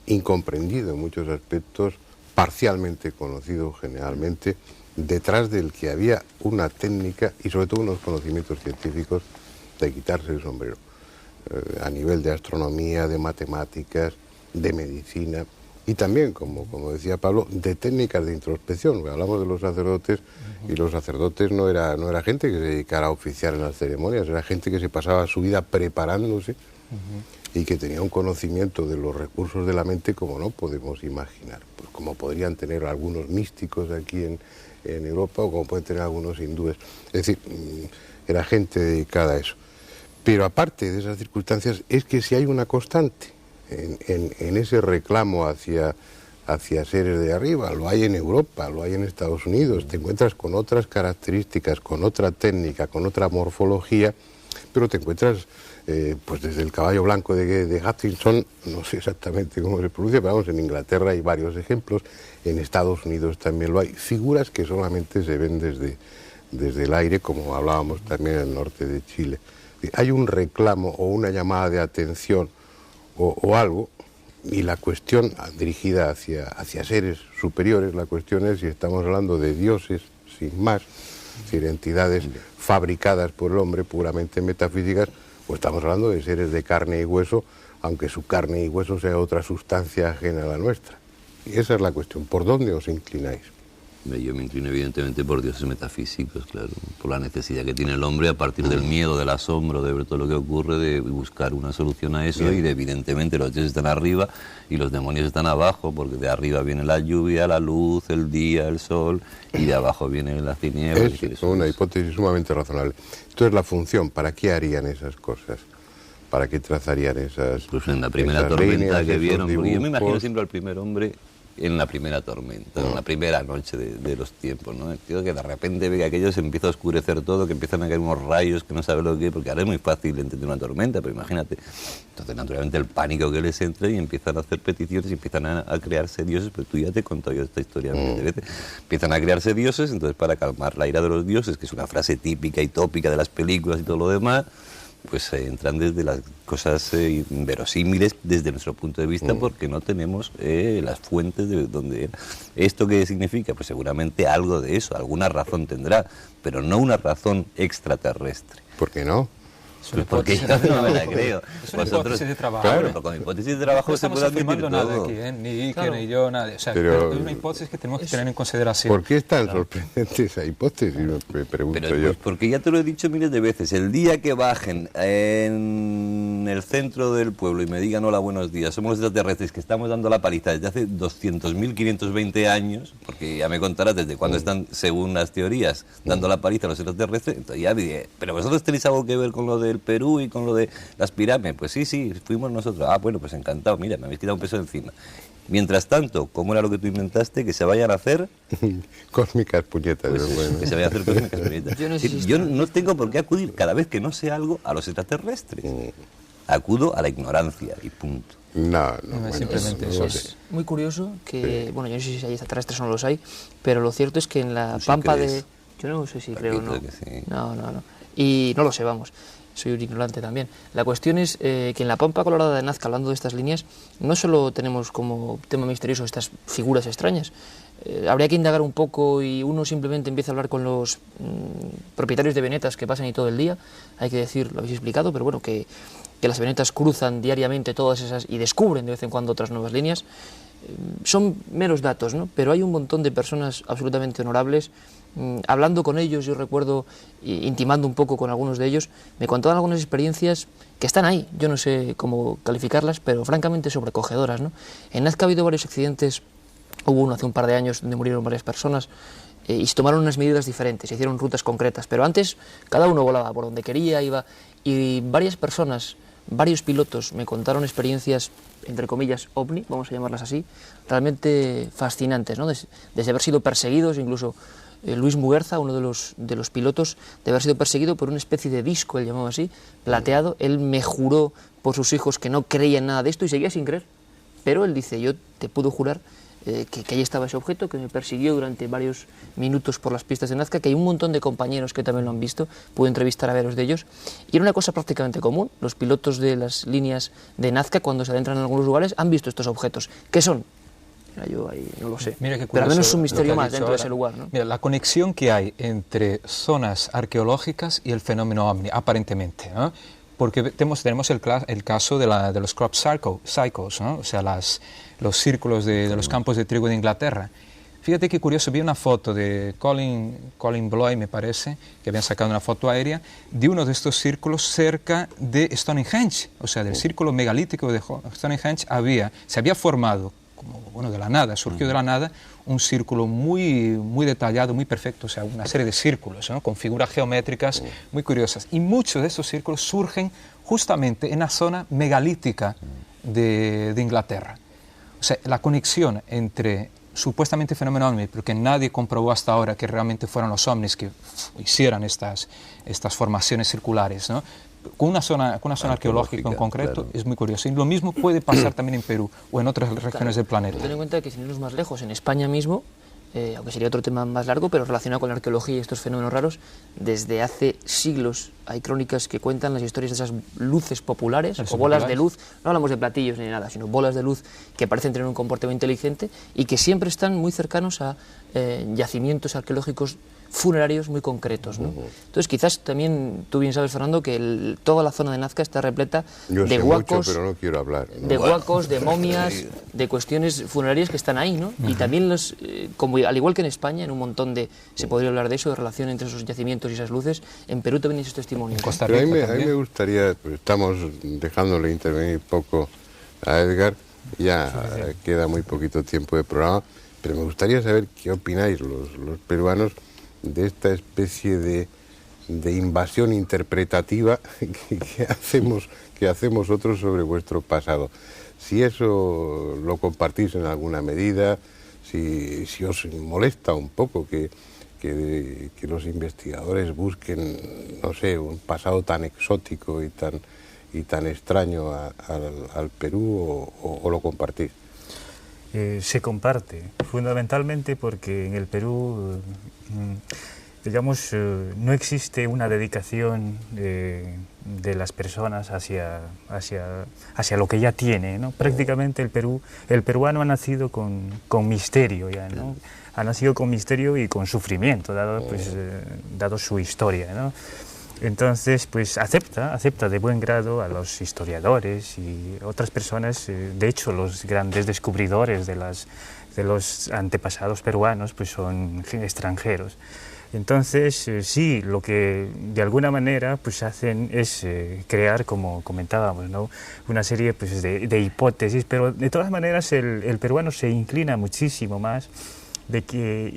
incomprendido en muchos aspectos, parcialmente conocido generalmente, detrás del que había una técnica y sobre todo unos conocimientos científicos de quitarse el sombrero, a nivel de astronomía, de matemáticas, de medicina y también, como decía Pablo, de técnicas de introspección. Hablamos de los sacerdotes y los sacerdotes no era gente que se dedicara a oficiar en las ceremonias, era gente que se pasaba su vida preparándose y que tenía un conocimiento de los recursos de la mente como no podemos imaginar, pues como podrían tener algunos místicos aquí en Europa o como pueden tener algunos hindúes. Es decir, era gente dedicada a eso. Pero aparte de esas circunstancias, es que si hay una constante en ese reclamo hacia seres de arriba, lo hay en Europa, lo hay en Estados Unidos, te encuentras con otras características, con otra técnica, con otra morfología, pero te encuentras, pues desde el caballo blanco de Hutchinson, no sé exactamente cómo se pronuncia, pero vamos, en Inglaterra hay varios ejemplos, en Estados Unidos también lo hay, figuras que solamente se ven desde el aire, como hablábamos también en el norte de Chile. Hay un reclamo o una llamada de atención o algo, y la cuestión dirigida hacia seres superiores, la cuestión es si estamos hablando de dioses sin más, es decir, entidades fabricadas por el hombre, puramente metafísicas, o estamos hablando de seres de carne y hueso, aunque su carne y hueso sea otra sustancia ajena a la nuestra. Y esa es la cuestión. ¿Por dónde os inclináis? Yo me inclino evidentemente por dioses metafísicos, claro, por la necesidad que tiene el hombre a partir del miedo, del asombro, de ver todo lo que ocurre, de buscar una solución a eso. Bien. Y de, evidentemente los dioses están arriba y los demonios están abajo, porque de arriba viene la lluvia, la luz, el día, el sol, y de abajo vienen las tinieblas. Es una hipótesis sumamente razonable. Entonces, la función, ¿para qué harían esas cosas? ¿Para qué trazarían esas pues en la primera tormenta que vieron, porque yo me imagino siempre al primer hombre en la primera tormenta, en la primera noche de los tiempos, ¿no? El tío que de repente ve que aquello se empieza a oscurecer todo, que empiezan a caer unos rayos que no sabe lo que es, porque ahora es muy fácil entender una tormenta, pero imagínate. Entonces, naturalmente, el pánico que les entra y empiezan a hacer peticiones y empiezan a crearse dioses, pero tú ya te he contado yo esta historia miles de veces. Empiezan a crearse dioses, entonces para calmar la ira de los dioses, que es una frase típica y tópica de las películas y todo lo demás, pues entran desde las cosas inverosímiles desde nuestro punto de vista, porque no tenemos las fuentes de donde... ¿Esto qué significa? Pues seguramente algo de eso, alguna razón tendrá, pero no una razón extraterrestre. ¿Por qué no? Pues porque yo no me la creo. Es una hipótesis de trabajo. Claro, pero con hipótesis de trabajo no se puede admitir todo. Nada aquí, ni Iker, claro, ni yo, nadie. O sea, pero es una hipótesis que tenemos que tener en consideración. ¿Por qué es tan sorprendente esa hipótesis? Me pregunto pero, yo. Pues porque ya te lo he dicho miles de veces. El día que bajen en el centro del pueblo y me digan hola, buenos días, somos los extraterrestres que estamos dando la paliza desde hace 200.520 años, porque ya me contarás desde cuándo están, según las teorías, dando la paliza a los extraterrestres, entonces ya diré, pero vosotros tenéis algo que ver con lo del Perú y con lo de las pirámides. Pues sí, fuimos nosotros. Ah, bueno, pues encantado, mira, me habéis quitado un peso encima. Mientras tanto, ¿cómo era lo que tú inventaste? Que se vayan a hacer... cósmicas puñetas. Pues bueno. Que se vayan a hacer cósmicas puñetas. Yo no tengo por qué acudir cada vez que no sé algo a los extraterrestres. Acudo a la ignorancia y punto. No, bueno, simplemente eso. Es muy curioso que, bueno, yo no sé si hay extraterrestres o no los hay, pero lo cierto es que en la pampa de... Yo no sé si creo o no. Sí. No. Y no lo sé, vamos. Soy un ignorante también. La cuestión es que en la Pampa Colorada de Nazca, hablando de estas líneas, no solo tenemos como tema misterioso estas figuras extrañas. Habría que indagar un poco y uno simplemente empieza a hablar con los propietarios de venetas que pasan ahí todo el día. Hay que decir, lo habéis explicado, pero bueno, que las venetas cruzan diariamente todas esas y descubren de vez en cuando otras nuevas líneas. Son meros datos, ¿no? Pero hay un montón de personas absolutamente honorables. Hablando con ellos, yo recuerdo, intimando un poco con algunos de ellos, me contaban algunas experiencias que están ahí, yo no sé cómo calificarlas, pero francamente sobrecogedoras, ¿no? En Nazca ha habido varios accidentes, hubo uno hace un par de años donde murieron varias personas, y se tomaron unas medidas diferentes, se hicieron rutas concretas, pero antes cada uno volaba por donde quería, iba, y varias personas, varios pilotos me contaron experiencias, entre comillas, ovni, vamos a llamarlas así, realmente fascinantes, ¿no? Desde haber sido perseguidos, incluso Luis Muguerza, uno de los pilotos, de haber sido perseguido por una especie de disco, él llamaba así, plateado. Él me juró por sus hijos que no creía en nada de esto y seguía sin creer. Pero él dice, yo te puedo jurar que ahí estaba ese objeto, que me persiguió durante varios minutos por las pistas de Nazca, que hay un montón de compañeros que también lo han visto, pude entrevistar a varios de ellos, y era una cosa prácticamente común. Los pilotos de las líneas de Nazca, cuando se adentran en algunos lugares, han visto estos objetos. ¿Qué son? Yo ahí no lo sé, pero al menos es un misterio más dentro de ese lugar, ¿no? Mira, la conexión que hay entre zonas arqueológicas y el fenómeno ovni, aparentemente, ¿no? Porque tenemos el caso de los crop cycles, ¿no? O sea, los círculos de los campos de trigo de Inglaterra. Fíjate qué curioso, vi una foto de Colin Bloy, me parece, que habían sacado una foto aérea, de uno de estos círculos cerca de Stonehenge, o sea, del círculo megalítico de Stonehenge se había formado, como, bueno, de la nada, surgió de la nada un círculo muy detallado, muy perfecto, o sea, una serie de círculos, ¿no? Con figuras geométricas muy curiosas. Y muchos de estos círculos surgen justamente en la zona megalítica de Inglaterra. O sea, la conexión entre supuestamente fenómeno ovni, pero que nadie comprobó hasta ahora que realmente fueron los ovnis que hicieran estas formaciones circulares, ¿no? Con una zona arqueológica en concreto, claro. Es muy curioso. Y lo mismo puede pasar también en Perú o en otras regiones del planeta. Ten en cuenta que sin irnos más lejos, en España mismo, aunque sería otro tema más largo, pero relacionado con la arqueología y estos fenómenos raros, desde hace siglos hay crónicas que cuentan las historias de esas luces populares o bolas de luz, no hablamos de platillos ni nada, sino bolas de luz que parecen tener un comportamiento inteligente y que siempre están muy cercanos a yacimientos arqueológicos funerarios muy concretos, ¿no? Entonces quizás también, tú bien sabes, Fernando, que toda la zona de Nazca está repleta de huacos, pero no quiero hablar, ¿no? De huacos, de momias, de cuestiones funerarias que están ahí, ¿no? Y también como al igual que en España, en un montón de, se podría hablar de eso, de relación entre esos yacimientos y esas luces, en Perú también hay esos testimonios. Costa Rica, a mí me gustaría, pues, estamos dejándole intervenir poco a Edgar, ya queda muy poquito tiempo de programa, pero me gustaría saber qué opináis los peruanos de esta especie de invasión interpretativa que hacemos otros sobre vuestro pasado. Si eso lo compartís en alguna medida, si os molesta un poco que los investigadores busquen, no sé, un pasado tan exótico y tan extraño al Perú, o lo compartís. Se comparte, fundamentalmente porque en el Perú, digamos, no existe una dedicación de las personas hacia lo que ya tiene, ¿no? Prácticamente el peruano ha nacido con misterio ya, ¿no? Ha nacido con misterio y con sufrimiento, dado su historia, ¿no? Entonces, pues acepta de buen grado a los historiadores y otras personas. De hecho, los grandes descubridores de los antepasados peruanos pues son extranjeros. Entonces, sí, lo que de alguna manera pues hacen es crear, como comentábamos, ¿no?, una serie pues de hipótesis, pero de todas maneras el peruano se inclina muchísimo más, de que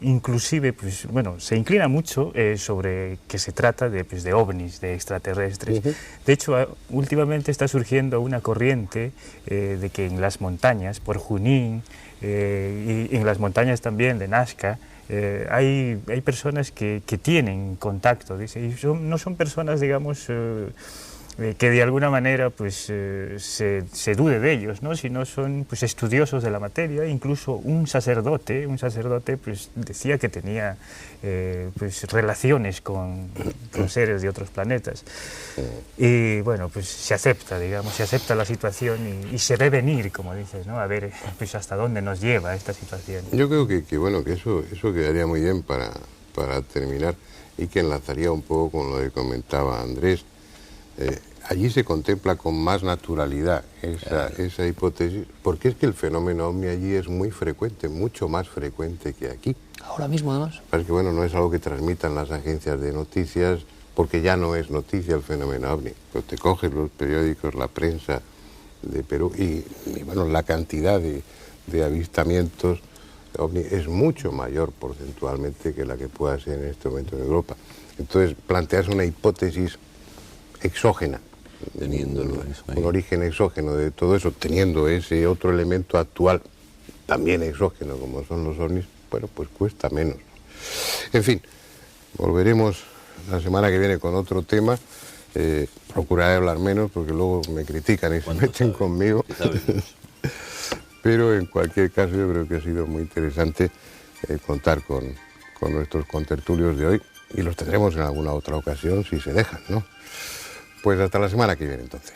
inclusive, pues bueno, se inclina mucho sobre que se trata de ovnis, de extraterrestres. De hecho, últimamente está surgiendo una corriente de que en las montañas, por Junín, y en las montañas también de Nazca, hay personas que tienen contacto, dice, y no son personas, digamos, que de alguna manera pues se dude de ellos, ¿no?, sino son pues estudiosos de la materia. Incluso un sacerdote pues decía que tenía pues relaciones con seres de otros planetas. Y bueno, pues se acepta, digamos, se acepta la situación y se ve venir, como dices, ¿no?, a ver pues hasta dónde nos lleva esta situación. Yo creo que bueno, que eso quedaría muy bien para terminar, y que enlazaría un poco con lo que comentaba Andrés. Allí se contempla con más naturalidad esa hipótesis, porque es que el fenómeno ovni allí es muy frecuente, mucho más frecuente que aquí. Ahora mismo, además. Es que bueno, no es algo que transmitan las agencias de noticias, porque ya no es noticia el fenómeno ovni. Pero te coges los periódicos, la prensa de Perú, y bueno, la cantidad de avistamientos ovni es mucho mayor porcentualmente que la que pueda ser en este momento en Europa. Entonces, plantearse una hipótesis exógena, un origen exógeno de todo eso, teniendo ese otro elemento actual también exógeno como son los ovnis, bueno, pues cuesta menos. En fin, volveremos la semana que viene con otro tema. Procuraré hablar menos porque luego me critican y se meten conmigo. Pero en cualquier caso yo creo que ha sido muy interesante contar con nuestros contertulios de hoy, y los tendremos en alguna otra ocasión si se dejan, ¿no? Pues hasta la semana que viene, entonces.